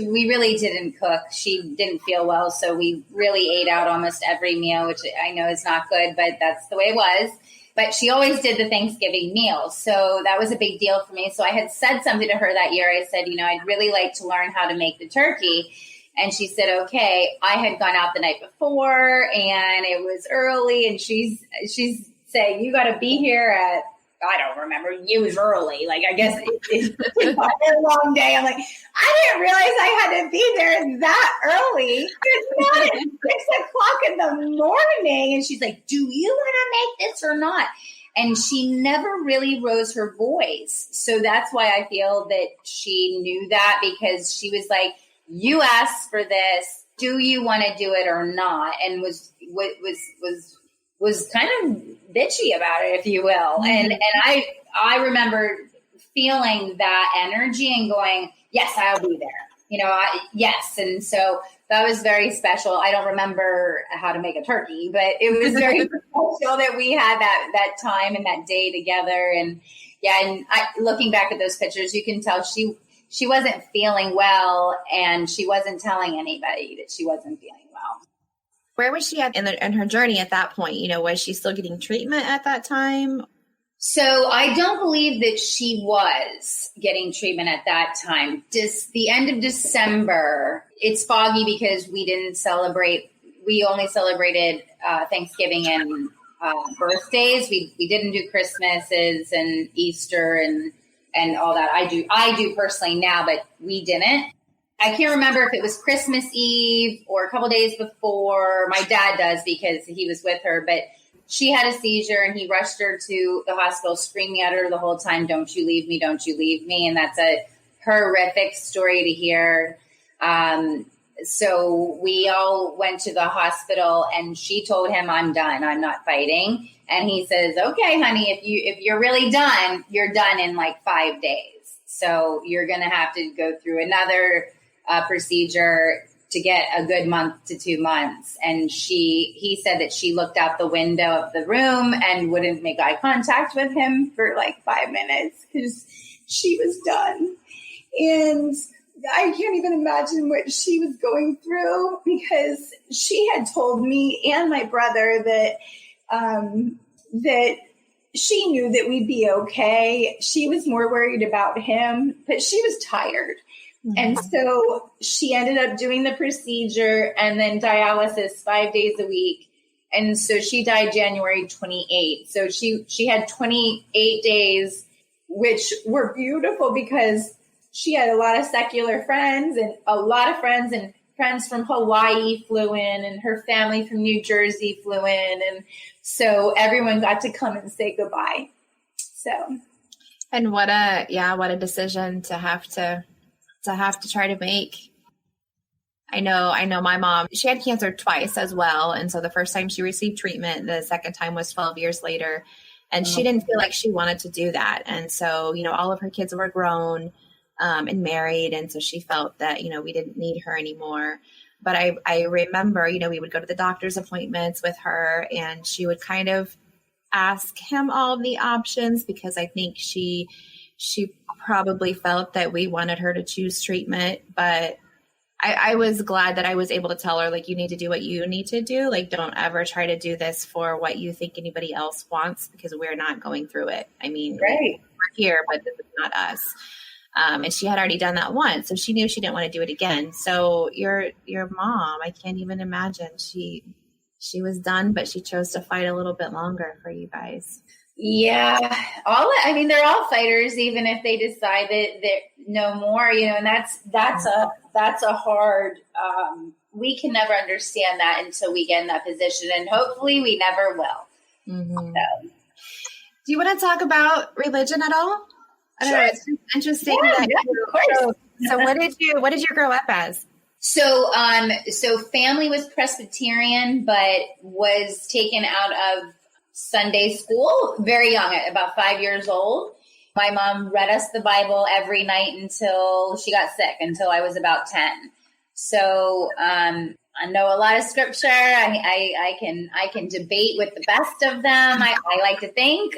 we really didn't cook. She didn't feel well. So we really ate out almost every meal, which I know is not good, but that's the way it was. But she always did the Thanksgiving meal. So that was a big deal for me. So I had said something to her that year. I said, I'd really like to learn how to make the turkey. And she said, okay. I had gone out the night before and it was early, and she's saying, you got to be here at, I don't remember, it was early. Like, I guess it's a long day. I'm like, I didn't realize I had to be there that early. It's not at 6 o'clock in the morning. And she's like, do you want to make this or not? And she never really rose her voice. So that's why I feel that she knew that, because she was like, you asked for this. Do you want to do it or not? And was kind of bitchy about it, if you will. Mm-hmm. And I remember feeling that energy and going, yes, I'll be there. Yes. And so that was very special. I don't remember how to make a turkey, but it was very special that we had that time and that day together. And looking back at those pictures, you can tell she wasn't feeling well, and she wasn't telling anybody that she wasn't feeling well. Where was she at in her journey at that point? Was she still getting treatment at that time? So I don't believe that she was getting treatment at that time. The end of December, it's foggy because we didn't celebrate. We only celebrated Thanksgiving and birthdays. We didn't do Christmases and Easter and all that. I do personally now, but we didn't. I can't remember if it was Christmas Eve or a couple days before. My dad does because he was with her, but she had a seizure and he rushed her to the hospital, screaming at her the whole time, don't you leave me, don't you leave me. And that's a horrific story to hear. So we all went to the hospital, and she told him, "I'm done. I'm not fighting." And he says, "Okay, honey, if you're really done, you're done in like 5 days. So you're going to have to go through another procedure to get a good month to 2 months." And he said that she looked out the window of the room and wouldn't make eye contact with him for like 5 minutes because she was done. And I can't even imagine what she was going through, because she had told me and my brother that that she knew that we'd be okay. She was more worried about him, but she was tired. Mm-hmm. And so she ended up doing the procedure and then dialysis 5 days a week. And so she died January 28th. So she had 28 days, which were beautiful because she had a lot of secular friends, and a lot of friends, and friends from Hawaii flew in, and her family from New Jersey flew in. And so everyone got to come and say goodbye. So. And what a decision to have to try to make. I know my mom, she had cancer twice as well. And so the first time she received treatment, the second time was 12 years later. And she didn't feel like she wanted to do that. And so, all of her kids were grown and married. And so she felt that, we didn't need her anymore. But I remember, we would go to the doctor's appointments with her, and she would kind of ask him all the options, because I think she probably felt that we wanted her to choose treatment. But I was glad that I was able to tell her, like, you need to do what you need to do. Like, don't ever try to do this for what you think anybody else wants, because we're not going through it. I mean, right. We're here, but this is not us. And she had already done that once, so she knew she didn't want to do it again. So your mom, I can't even imagine. She was done, but she chose to fight a little bit longer for you guys. Yeah, they're all fighters, even if they decide that no more, and that's a hard, we can never understand that until we get in that position, and hopefully we never will. Mm-hmm. So. Do you want to talk about religion at all? I don't know. It's just interesting. Of course. So what did you grow up as? So family was Presbyterian, but was taken out of Sunday school very young, at about 5 years old. My mom read us the Bible every night until she got sick, until I was about 10. So I know a lot of scripture. I can debate with the best of them. I like to think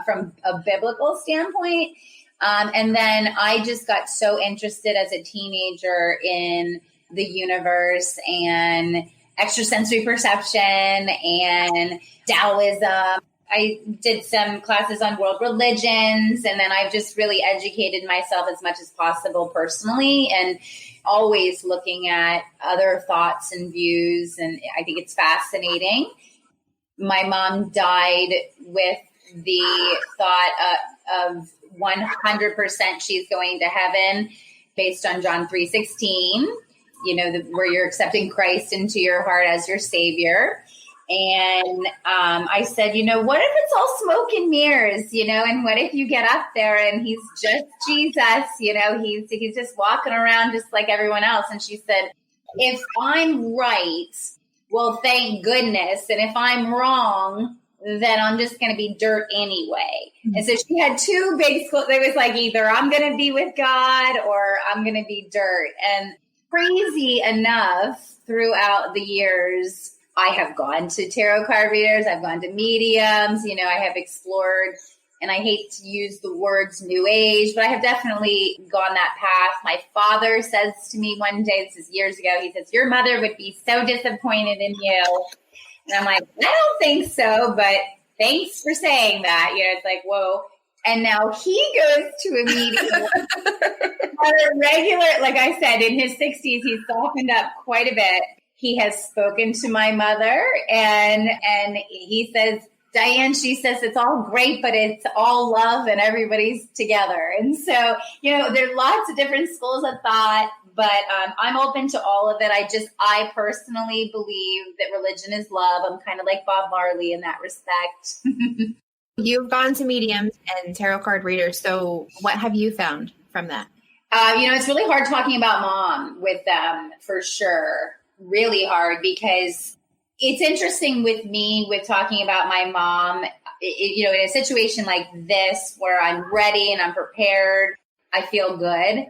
from a biblical standpoint. And then I just got so interested as a teenager in the universe and extrasensory perception and Taoism. I did some classes on world religions, and then I've just really educated myself as much as possible personally, and always looking at other thoughts and views. And I think it's fascinating. My mom died with the thought of 100% she's going to heaven based on John 3:16, where you're accepting Christ into your heart as your savior. And I said, what if it's all smoke and mirrors, and what if you get up there and he's just Jesus, he's just walking around just like everyone else. And she said, if I'm right, well, thank goodness. And if I'm wrong, then I'm just going to be dirt anyway. Mm-hmm. And so she had two big schools. It was like, either I'm going to be with God or I'm going to be dirt. And crazy enough, throughout the years, I have gone to tarot card readers. I've gone to mediums. I have explored, and I hate to use the words new age, but I have definitely gone that path. My father says to me one day, this is years ago, he says, your mother would be so disappointed in you. And I'm like, I don't think so, but thanks for saying that. It's like, whoa. And now he goes to a meeting on a regular, like I said, in his 60s, he's softened up quite a bit. He has spoken to my mother, and he says, Diane, she says, it's all great, but it's all love and everybody's together. And so, there are lots of different schools of thought, but I'm open to all of it. I personally believe that religion is love. I'm kind of like Bob Marley in that respect. You've gone to mediums and tarot card readers. So what have you found from that? It's really hard talking about mom with them, for sure. Really hard, because it's interesting with me with talking about my mom, in a situation like this where I'm ready and I'm prepared, I feel good. When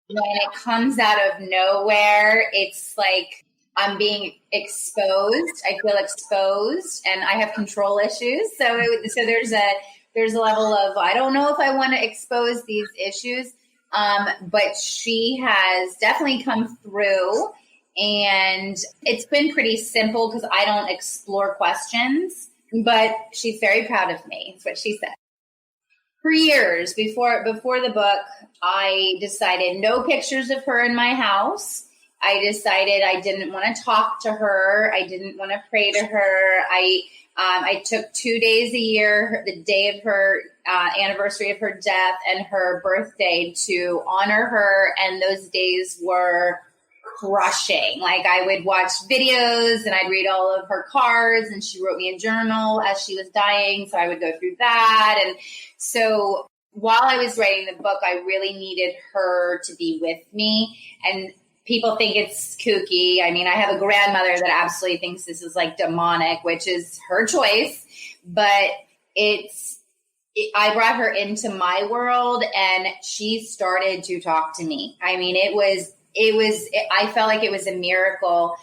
it comes out of nowhere, it's like I'm being exposed. I feel exposed, and I have control issues. So there's a level of, I don't know if I want to expose these issues. But she has definitely come through, and it's been pretty simple because I don't explore questions, but she's very proud of me. That's what she said. For years before the book, I decided no pictures of her in my house. I decided I didn't want to talk to her. I didn't want to pray to her. I took 2 days a year, the day of her anniversary of her death and her birthday, to honor her. And those days were crushing. Like, I would watch videos and I'd read all of her cards, and she wrote me a journal as she was dying. So I would go through that. And so while I was writing the book, I really needed her to be with me. And people think it's kooky. I mean, I have a grandmother that absolutely thinks this is like demonic, which is her choice, but I brought her into my world, and she started to talk to me. I mean, I felt like it was a miracle.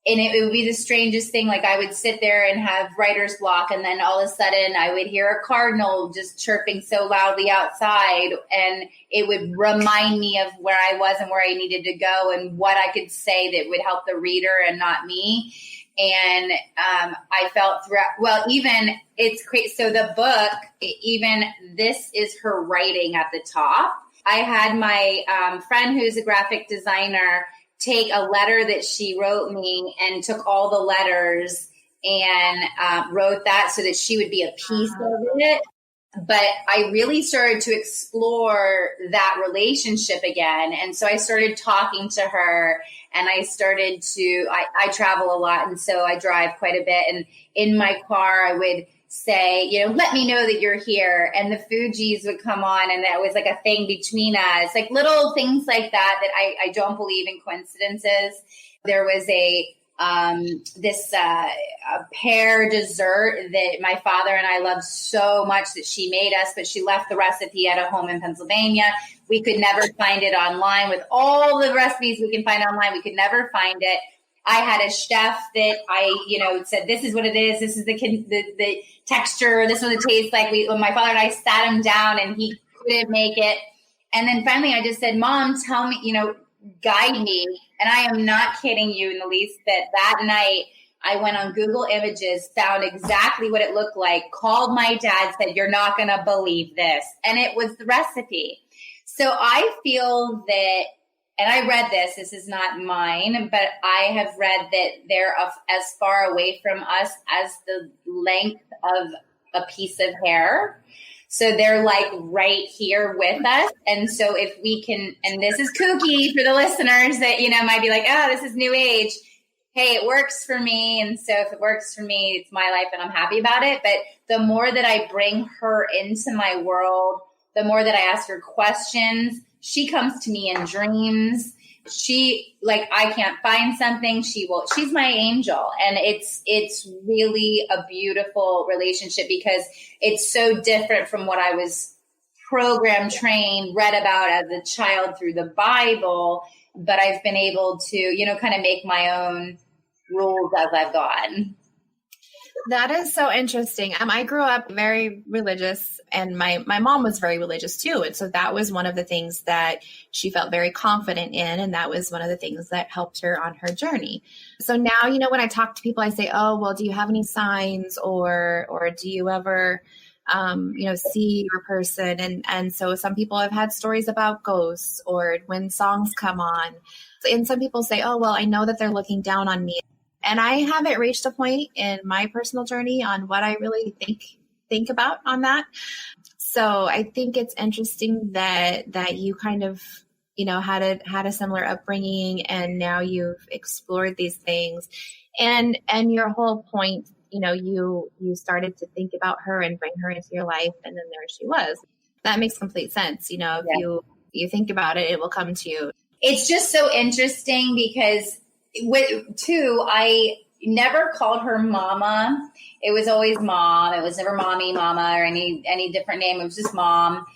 And it would be the strangest thing. Like, I would sit there and have writer's block, and then all of a sudden I would hear a cardinal just chirping so loudly outside, and it would remind me of where I was and where I needed to go and what I could say that would help the reader and not me. And I felt throughout, even it's great. So the book, even this is her writing at the top. I had my friend who's a graphic designer take a letter that she wrote me and took all the letters and wrote that so that she would be a piece of it. But I really started to explore that relationship again. And so I started talking to her, and I started to, I travel a lot. And so I drive quite a bit. And in my car, I would say, let me know that you're here. And the Fugees would come on, and that was like a thing between us, like little things like that I don't believe in coincidences. There was a pear dessert that my father and I loved so much that she made us, but she left the recipe at a home in Pennsylvania. We could never find it online. With all the recipes we can find online, we could never find it. I had a chef that I, said, this is what it is. This is the texture. This is what it tastes like. When my father and I sat him down, and he couldn't make it. And then finally I just said, Mom, tell me, guide me. And I am not kidding you in the least that night I went on Google Images, found exactly what it looked like, called my dad, said, you're not going to believe this. And it was the recipe. So I feel that, and I read this is not mine, but I have read that they're as far away from us as the length of a piece of hair. So they're like right here with us. And so if we can, and this is kooky for the listeners that, might be like, oh, this is new age. Hey, it works for me. And so if it works for me, it's my life and I'm happy about it. But the more that I bring her into my world, the more that I ask her questions, she comes to me in dreams. I can't find something, she's my angel. And it's really a beautiful relationship because it's so different from what I was programmed, trained, read about as a child through the Bible. But I've been able to, kind of make my own rules as I've gone. That is so interesting. I grew up very religious, and my mom was very religious too. And so that was one of the things that she felt very confident in. And that was one of the things that helped her on her journey. So now, when I talk to people, I say, oh, well, do you have any signs or do you ever, see your person? And so some people have had stories about ghosts or when songs come on. And some people say, oh, well, I know that they're looking down on me. And I haven't reached a point in my personal journey on what I really think about on that. So I think it's interesting that you kind of, had a similar upbringing, and now you've explored these things, and your whole point, you started to think about her and bring her into your life, and then there she was. That makes complete sense. If You think about it, it will come to you. It's just so interesting because I never called her mama. It was always mom. It was never mommy, mama, or any different name. It was just mom.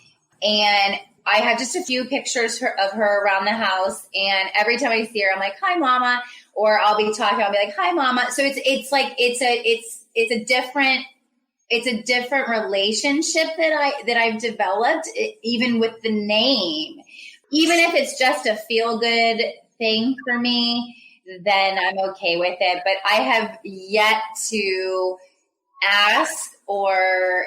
And I had just a few pictures of her around the house. And every time I see her, I'm like, hi, mama. Or I'll be talking, I'll be like, hi, mama. So it's a different relationship that I've developed, even with the name. Even if it's just a feel good thing for me, then I'm okay with it. But I have yet to ask or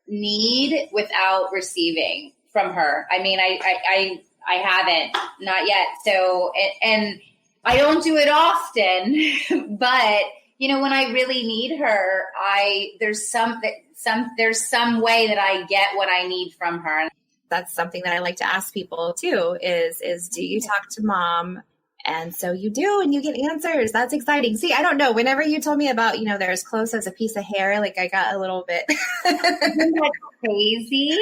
need without receiving from her. I mean, I haven't, not yet. So, and I don't do it often, but when I really need her, there's some way that I get what I need from her. That's something that I like to ask people too, is do you talk to mom? And so you do, and you get answers. That's exciting. See, I don't know. Whenever you told me about, they're as close as a piece of hair, like I got a little bit. Isn't that crazy?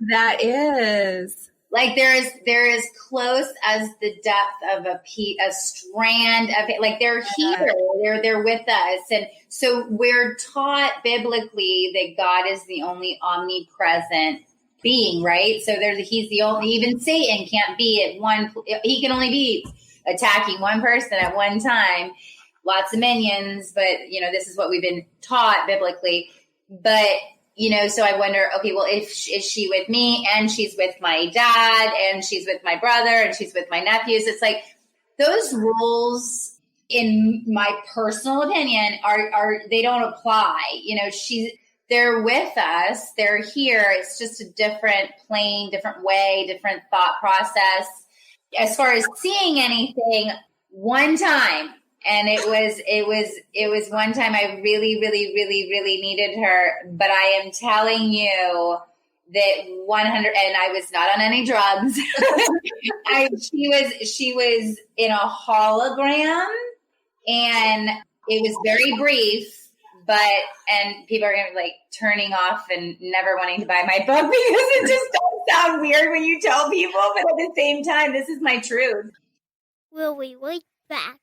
That is. Like they're as close as the depth of a strand of it. Like they're here, they're with us. And so we're taught biblically that God is the only omnipresent being, right? So he's the only, even Satan can't be at one, he can only be attacking one person at one time, lots of minions, but this is what we've been taught biblically. But so I wonder, okay, well, is she with me, and she's with my dad, and she's with my brother, and she's with my nephews? It's like those rules, in my personal opinion, are they don't apply. They're with us, they're here. It's just a different plane, different way, different thought process. As far as seeing anything, one time. And it was one time I really, really, really, really needed her. But I am telling you that 100, and I was not on any drugs. She was in a hologram, and it was very brief. And people are going to be like turning off and never wanting to buy my book because it just does sound weird when you tell people. But at the same time, this is my truth. We'll be right back.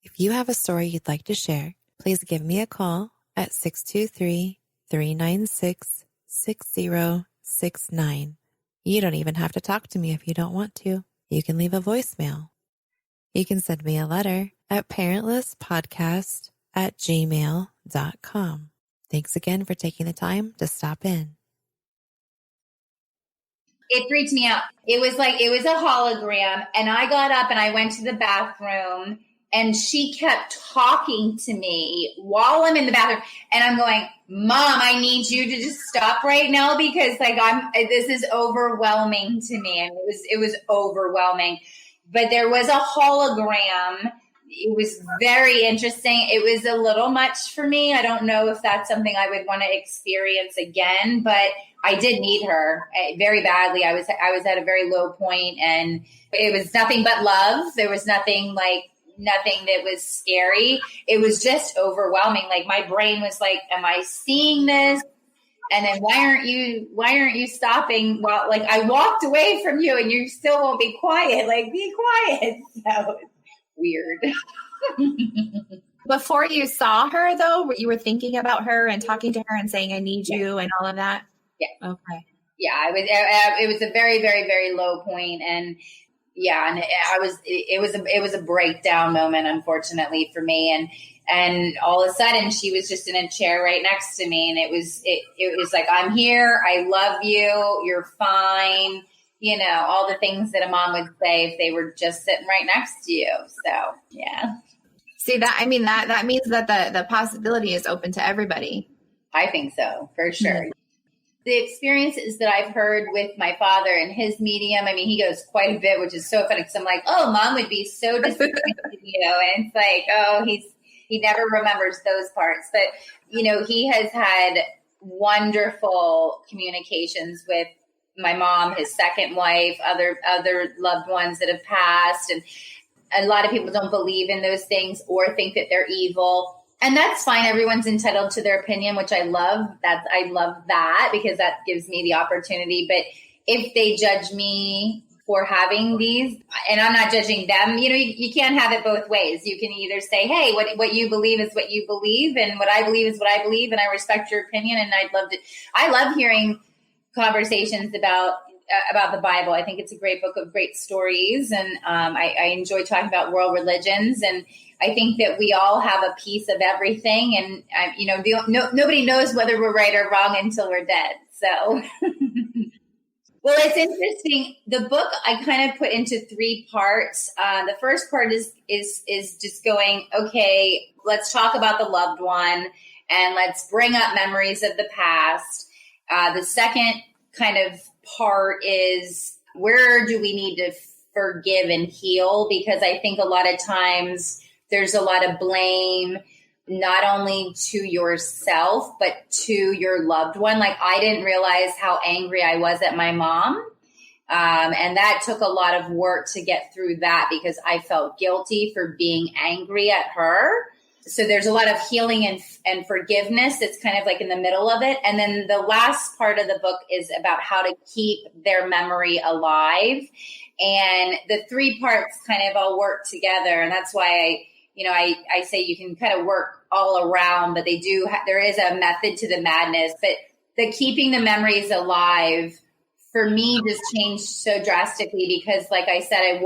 If you have a story you'd like to share, please give me a call at 623-396-6069. You don't even have to talk to me if you don't want to. You can leave a voicemail. You can send me a letter at parentlesspodcast@gmail.com. Thanks again for taking the time to stop in. It freaked me out. It was a hologram, and I got up and I went to the bathroom, and she kept talking to me while I'm in the bathroom, and I'm going, Mom, I need you to just stop right now because this is overwhelming to me. And it was overwhelming. But there was a hologram. It was very interesting. It was a little much for me. I don't know if that's something I would want to experience again, but I did need her very badly. I was at a very low point, and it was nothing but love. There was nothing that was scary. It was just overwhelming. Like my brain was like, am I seeing this? And then why aren't you stopping? Well, like I walked away from you and you still won't be quiet. Like be quiet. So it's weird. Before you saw her though, you were thinking about her and talking to her and saying, I need you and all of that. Yeah. Okay. Yeah. It was a very, very, very low point. And yeah. And it was a breakdown moment, unfortunately for me. And all of a sudden she was just in a chair right next to me. And it was like, I'm here. I love you. You're fine. All the things that a mom would say if they were just sitting right next to you. So, yeah. See that, I mean, that means that the possibility is open to everybody. I think so, for sure. Mm-hmm. The experiences that I've heard with my father and his medium, I mean, he goes quite a bit, which is so funny because I'm like, oh, Mom would be so disappointed, and it's like, oh, he never remembers those parts. But, he has had wonderful communications with my mom, his second wife, other loved ones that have passed. And a lot of people don't believe in those things or think that they're evil. And that's fine. Everyone's entitled to their opinion, which I love. I love that because that gives me the opportunity. But if they judge me for having these, and I'm not judging them, you can't have it both ways. You can either say, hey, what you believe is what you believe, and what I believe is what I believe, and I respect your opinion. And I love hearing conversations about the Bible. I think it's a great book of great stories. And I enjoy talking about world religions. And I think that we all have a piece of everything. And, nobody knows whether we're right or wrong until we're dead. So, well, it's interesting. The book I kind of put into 3 parts. The first part is just going, okay, let's talk about the loved one and let's bring up memories of the past. The second kind of part is, where do we need to forgive and heal? Because I think a lot of times there's a lot of blame, not only to yourself, but to your loved one. Like, I didn't realize how angry I was at my mom. And that took a lot of work to get through that, because I felt guilty for being angry at her. So there's a lot of healing and forgiveness. It's kind of like in the middle of it. And then the last part of the book is about how to keep their memory alive. And the 3 parts kind of all work together. And that's why I say you can kind of work all around, but there is a method to the madness. But the keeping the memories alive for me just changed so drastically, because like I said,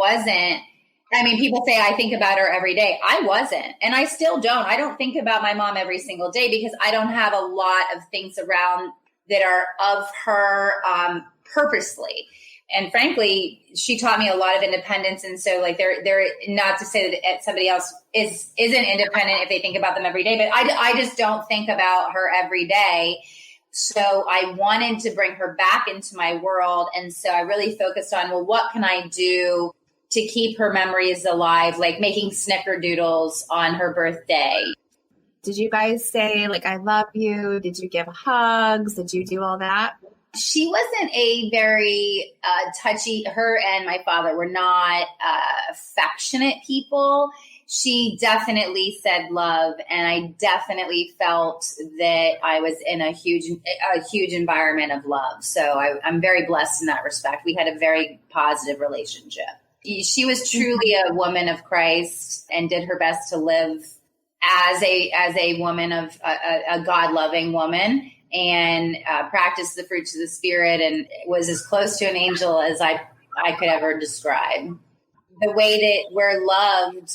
people say I think about her every day. I wasn't. And I still don't. I don't think about my mom every single day, because I don't have a lot of things around that are of her purposely. And frankly, she taught me a lot of independence. And so like they're not to say that somebody else isn't independent if they think about them every day, but I just don't think about her every day. So I wanted to bring her back into my world. And so I really focused on, well, what can I do to keep her memories alive, like making snickerdoodles on her birthday. Did you guys say, like, I love you? Did you give hugs? Did you do all that? She wasn't a very touchy, her and my father were not affectionate people. She definitely said love, and I definitely felt that I was in a huge environment of love. So I'm very blessed in that respect. We had a very positive relationship. She was truly a woman of Christ and did her best to live as a woman of a God-loving woman, and practiced the fruits of the Spirit, and was as close to an angel as I could ever describe. The way that we're loved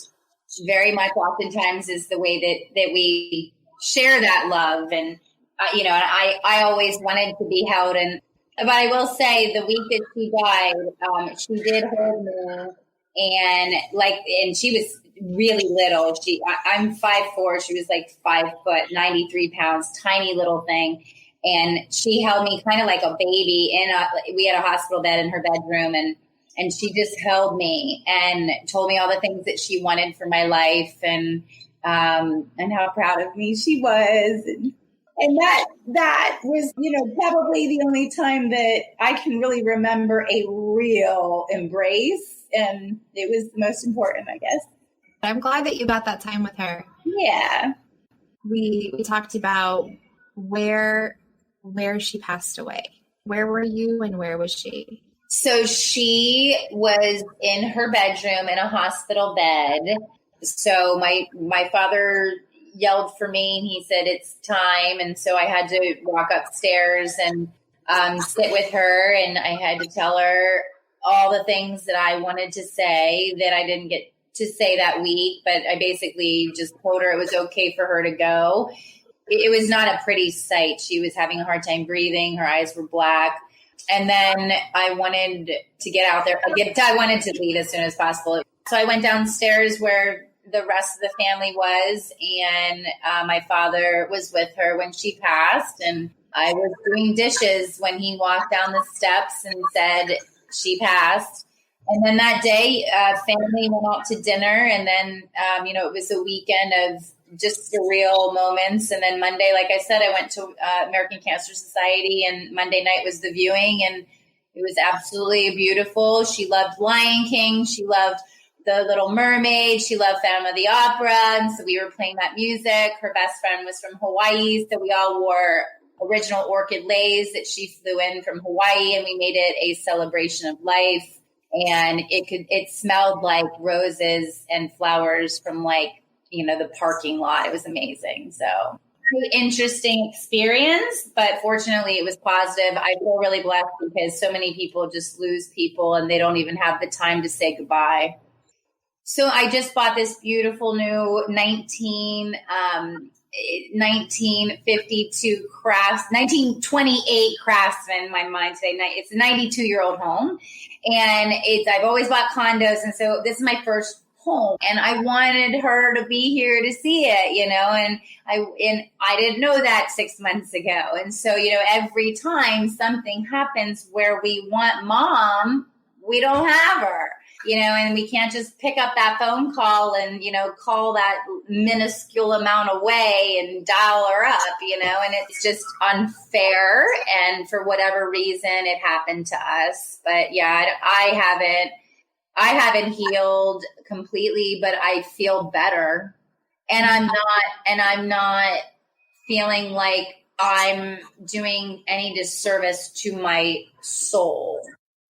very much oftentimes is the way that we share that love. And, I always wanted to be held. But I will say, the week that she died, she did hold me, and she was really little. I'm 5'4". She was like 5 foot, 93 pounds, tiny little thing. And she held me kind of like a baby we had a hospital bed in her bedroom, and she just held me and told me all the things that she wanted for my life, and how proud of me she was. And that was, probably the only time that I can really remember a real embrace. And it was the most important, I guess. I'm glad that you got that time with her. Yeah. We talked about where she passed away. Where were you and where was she? So she was in her bedroom in a hospital bed. So my father yelled for me, and he said, it's time. And so I had to walk upstairs and sit with her, and I had to tell her all the things that I wanted to say that I didn't get to say that week. But I basically just told her it was okay for her to go. It was not a pretty sight. She was having a hard time breathing. Her eyes were black. And then I wanted to get out there. I wanted to leave as soon as possible. So I went downstairs where the rest of the family was, and my father was with her when she passed. And I was doing dishes when he walked down the steps and said she passed. And then that day, family went out to dinner, and then, it was a weekend of just surreal moments. And then Monday, like I said, I went to American Cancer Society, and Monday night was the viewing, and it was absolutely beautiful. She loved Lion King. She loved The Little Mermaid. She loved Phantom of the Opera. And so we were playing that music. Her best friend was from Hawaii. So we all wore original orchid leis that she flew in from Hawaii, and we made it a celebration of life. And it smelled like roses and flowers from like, the parking lot. It was amazing. So interesting experience, but fortunately it was positive. I feel really blessed because so many people just lose people and they don't even have the time to say goodbye. So I just bought this beautiful new 1928 Craftsman in my mind today. It's a 92-year-old home, and I've always bought condos, and so this is my first home, and I wanted her to be here to see it, and I didn't know that 6 months ago. And so, every time something happens where we want mom, we don't have her, and we can't just pick up that phone call and, call that minuscule amount away and dial her up, and it's just unfair. And for whatever reason, it happened to us. But yeah, I haven't healed completely, but I feel better. And I'm not feeling like I'm doing any disservice to my soul.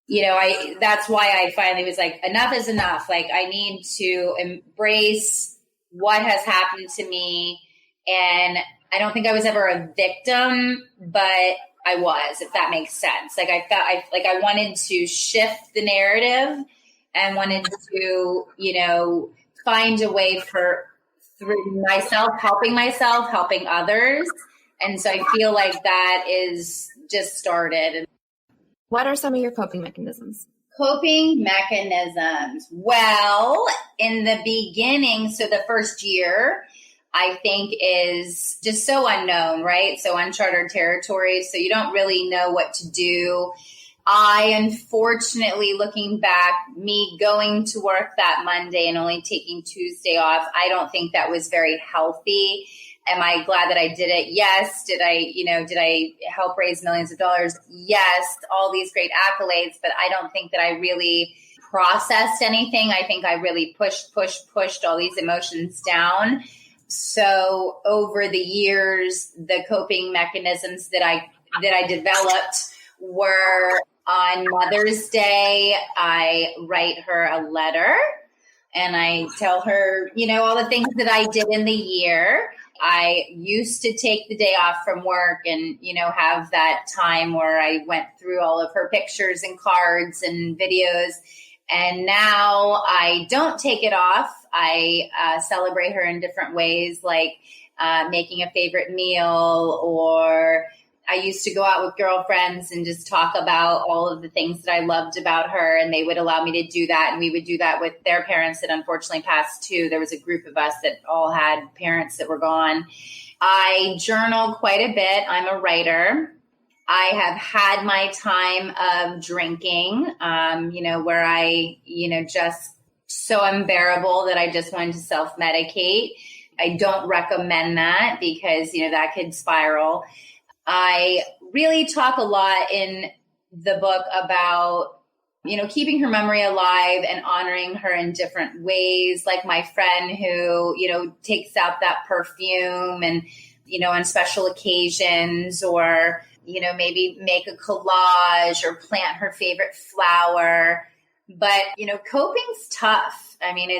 That's why I finally was like, enough is enough. Like, I need to embrace what has happened to me. And I don't think I was ever a victim, but I was, if that makes sense. Like, I felt I wanted to shift the narrative and wanted to, find a way through myself, helping others. And so I feel like that is just started. What are some of your coping mechanisms? Coping mechanisms. Well, in the beginning, so the first year, I think is just so unknown, right? So uncharted territory. So you don't really know what to do. I, unfortunately, looking back, me going to work that Monday and only taking Tuesday off, I don't think that was very healthy. Am I glad that I did it? Yes. Did I help raise millions of dollars? Yes. All these great accolades, but I don't think that I really processed anything. I think I really pushed all these emotions down. So over the years, the coping mechanisms that I developed were on Mother's Day, I write her a letter and I tell her, all the things that I did in the year. I used to take the day off from work and, have that time where I went through all of her pictures and cards and videos. And now I don't take it off. I celebrate her in different ways, like making a favorite meal, or I used to go out with girlfriends and just talk about all of the things that I loved about her, and they would allow me to do that. And we would do that with their parents that unfortunately passed too. There was a group of us that all had parents that were gone. I journal quite a bit. I'm a writer. I have had my time of drinking, where I, just so unbearable that I just wanted to self-medicate. I don't recommend that because, that could spiral. I really talk a lot in the book about, keeping her memory alive and honoring her in different ways. Like my friend who, takes out that perfume and, on special occasions, or, maybe make a collage or plant her favorite flower. But, coping's tough. I mean,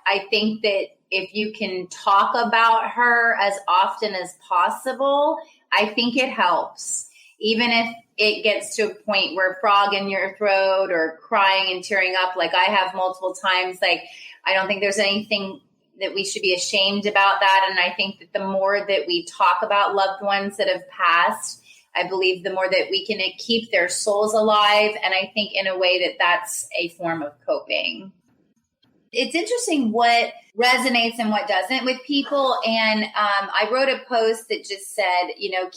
I think that if you can talk about her as often as possible, I think it helps. Even if it gets to a point where frog in your throat or crying and tearing up, like I have multiple times, like, I don't think there's anything that we should be ashamed about that. And I think that the more that we talk about loved ones that have passed, I believe the more that we can keep their souls alive. And I think in a way that that's a form of coping. It's interesting what resonates and what doesn't with people. And I wrote a post that just said,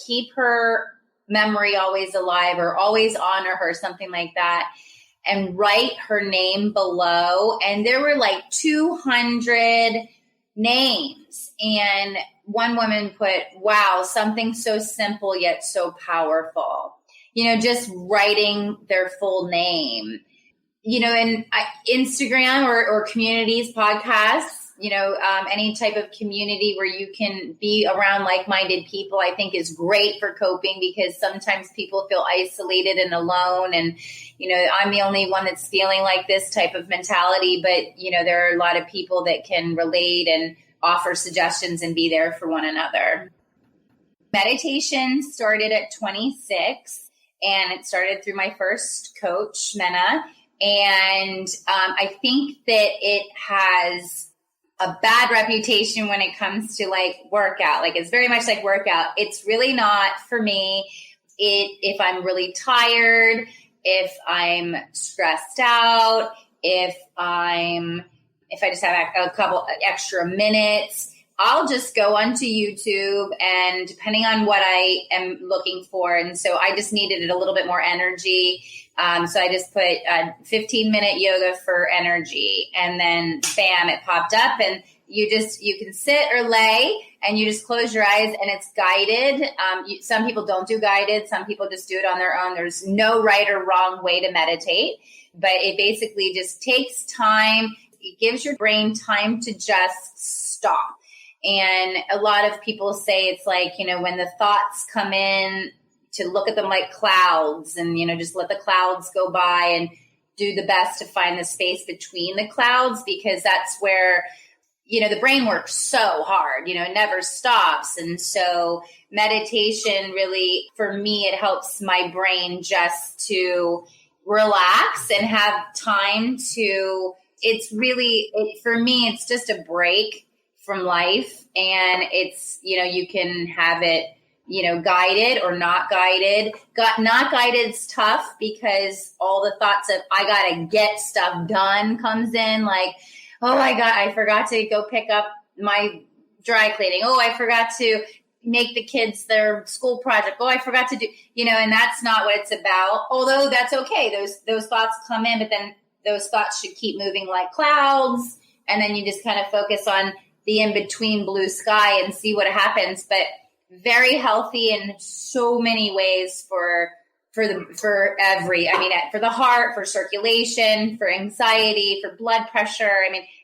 keep her memory always alive, or always honor her, something like that, and write her name below. And there were like 200 names. And one woman put, wow, something so simple yet so powerful. Just writing their full name. And Instagram or communities, podcasts, any type of community where you can be around like-minded people, I think is great for coping, because sometimes people feel isolated and alone. And, I'm the only one that's feeling like this type of mentality, but, there are a lot of people that can relate and offer suggestions and be there for one another. Meditation started at 26, and it started through my first coach, Mena. And I think that it has a bad reputation when it comes to workout. It's very much like workout. It's really not for me. If I'm really tired, if I'm stressed out, if I just have a couple extra minutes, I'll just go onto YouTube, and depending on what I am looking for. And so I just needed a little bit more energy. So I just put 15-minute yoga for energy, and then bam, it popped up, and you can sit or lay, and you just close your eyes, and it's guided. Some people don't do guided. Some people just do it on their own. There's no right or wrong way to meditate, but it basically just takes time. It gives your brain time to just stop. And a lot of people say it's when the thoughts come in, to look at them like clouds, and, just let the clouds go by and do the best to find the space between the clouds, because that's where, the brain works so hard, it never stops. And so meditation really, for me, it helps my brain just to relax and have time to, for me, it's just a break from life. And it's, you can have it, guided or not guided. Not guided is tough, because all the thoughts of I got to get stuff done comes in, oh my God, I forgot to go pick up my dry cleaning. Oh, I forgot to make the kids their school project. Oh, I forgot to do, and that's not what it's about. Although that's okay. Those thoughts come in, but then those thoughts should keep moving like clouds. And then you just kind of focus on the in-between blue sky and see what happens. But very healthy in so many ways for the heart, for circulation, for anxiety, for blood pressure.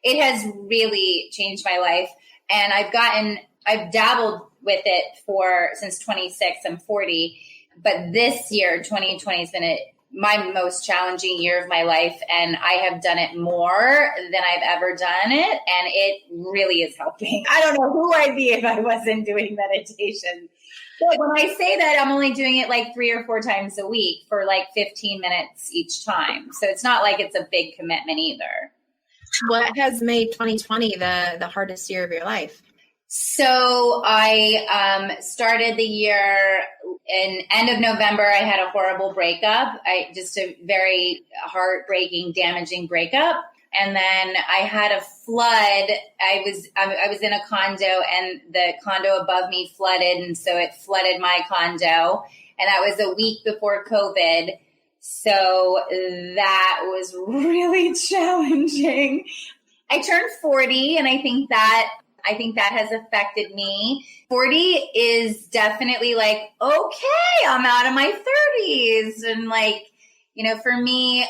It has really changed my life. And I've dabbled with it since 26, I'm 40, but this year, 2020, has been my most challenging year of my life. And I have done it more than I've ever done it. And it really is helping. I don't know who I'd be if I wasn't doing meditation. But when I say that, I'm only doing it 3 or 4 times a week for 15 minutes each time. So it's not like it's a big commitment either. What has made 2020 the hardest year of your life? So I started the year in end of November. I had a horrible breakup. Just a very heartbreaking, damaging breakup. And then I had a flood. I was in a condo, and the condo above me flooded. And so it flooded my condo. And that was a week before COVID. So that was really challenging. I turned 40, and I think that has affected me. 40 is definitely okay, I'm out of my 30s. And for me,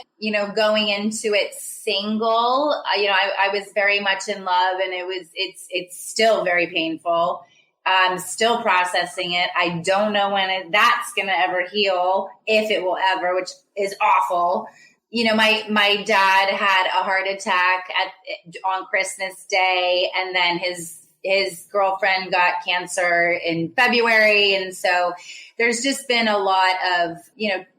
going into it single, I was very much in love, and it's still very painful. I'm still processing it. I don't know when that's going to ever heal, if it will ever, which is awful. My dad had a heart attack on Christmas Day, and then his girlfriend got cancer in February. And so there's just been a lot of,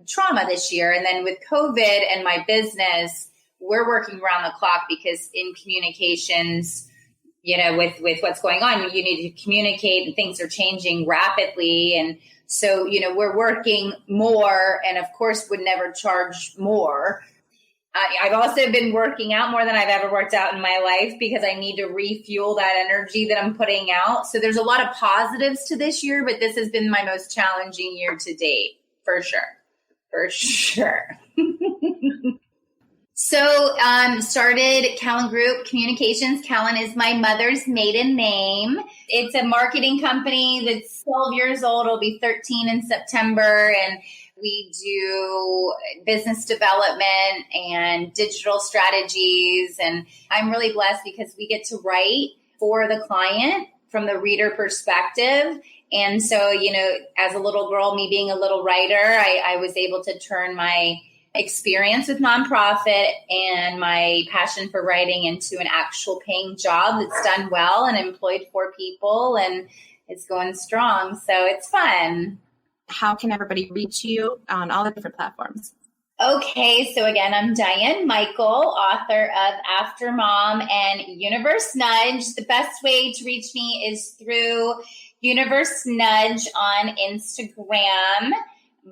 trauma this year. And then with COVID and my business, we're working around the clock, because in communications, with what's going on, you need to communicate, and things are changing rapidly. And so, we're working more, and of course would never charge more. I've also been working out more than I've ever worked out in my life, because I need to refuel that energy that I'm putting out. So there's a lot of positives to this year, but this has been my most challenging year to date, for sure. For sure. So started Callan Group Communications. Callan is my mother's maiden name. It's a marketing company that's 12 years old. It'll be 13 in September. And We do business development and digital strategies. And I'm really blessed because we get to write for the client from the reader perspective. And so, as a little girl, me being a little writer, I was able to turn my experience with nonprofit and my passion for writing into an actual paying job that's done well and employed 4 people, and it's going strong. So it's fun. How can everybody reach you on all the different platforms? Okay, so again, I'm Diane Michael, author of After Mom and Universe Nudge. The best way to reach me is through Universe Nudge on Instagram,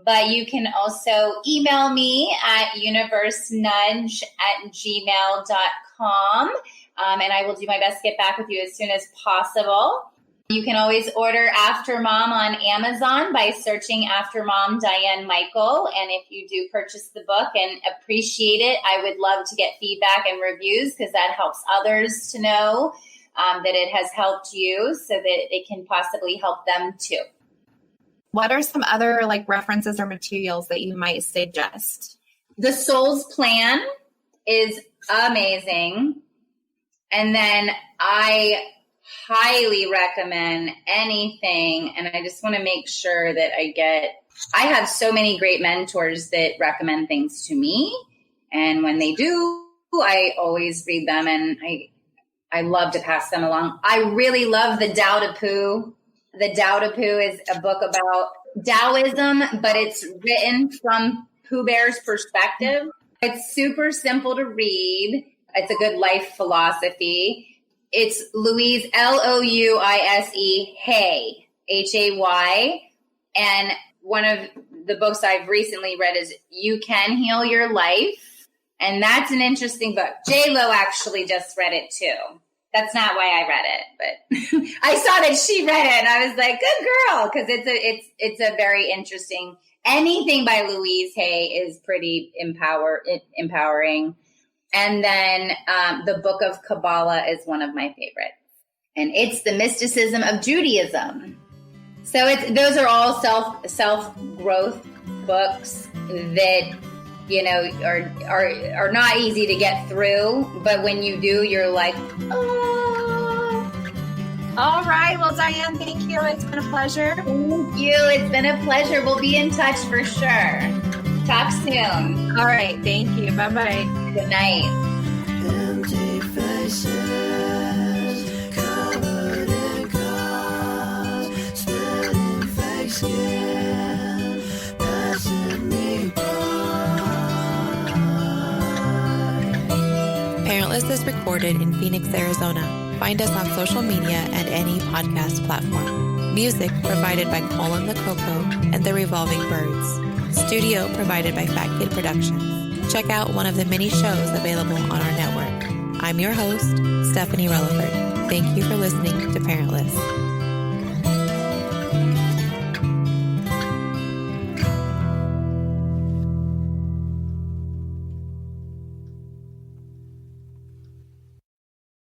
but you can also email me at universenudge@gmail.com, and I will do my best to get back with you as soon as possible. You can always order After Mom on Amazon by searching After Mom Diane Michael. And if you do purchase the book and appreciate it, I would love to get feedback and reviews because that helps others to know that it has helped you so that it can possibly help them too. What are some other references or materials that you might suggest? The Soul's Plan is amazing. And then I highly recommend anything. And I just want to make sure that I have so many great mentors that recommend things to me. And when they do, I always read them and I love to pass them along. I really love the Tao to Pooh. The Tao to Pooh is a book about Taoism, but it's written from Pooh Bear's perspective. It's super simple to read. It's a good life philosophy. It's Louise, Louise, Hay, Hay. And one of the books I've recently read is You Can Heal Your Life. And that's an interesting book. J-Lo actually just read it too. That's not why I read it, but I saw that she read it and I was like, good girl. Cause it's a very interesting, anything by Louise Hay is pretty empowering. And then the Book of Kabbalah is one of my favorites. And it's the mysticism of Judaism. So those are all self-growth books that, are not easy to get through. But when you do, you're like, oh. All right. Well, Diane, thank you. It's been a pleasure. Thank you. It's been a pleasure. We'll be in touch for sure. Talk soon. All right. Thank you. Bye-bye. Good night. Empty faces, covered in cars, spreading fake skin, passing me by. Parentless is recorded in Phoenix, Arizona. Find us on social media and any podcast platform. Music provided by Colin the Coco and the Revolving Birds. Studio provided by Fat Kid Productions. Check out one of the many shows available on our network. I'm your host, Stephanie Relaford. Thank you for listening to Parentless.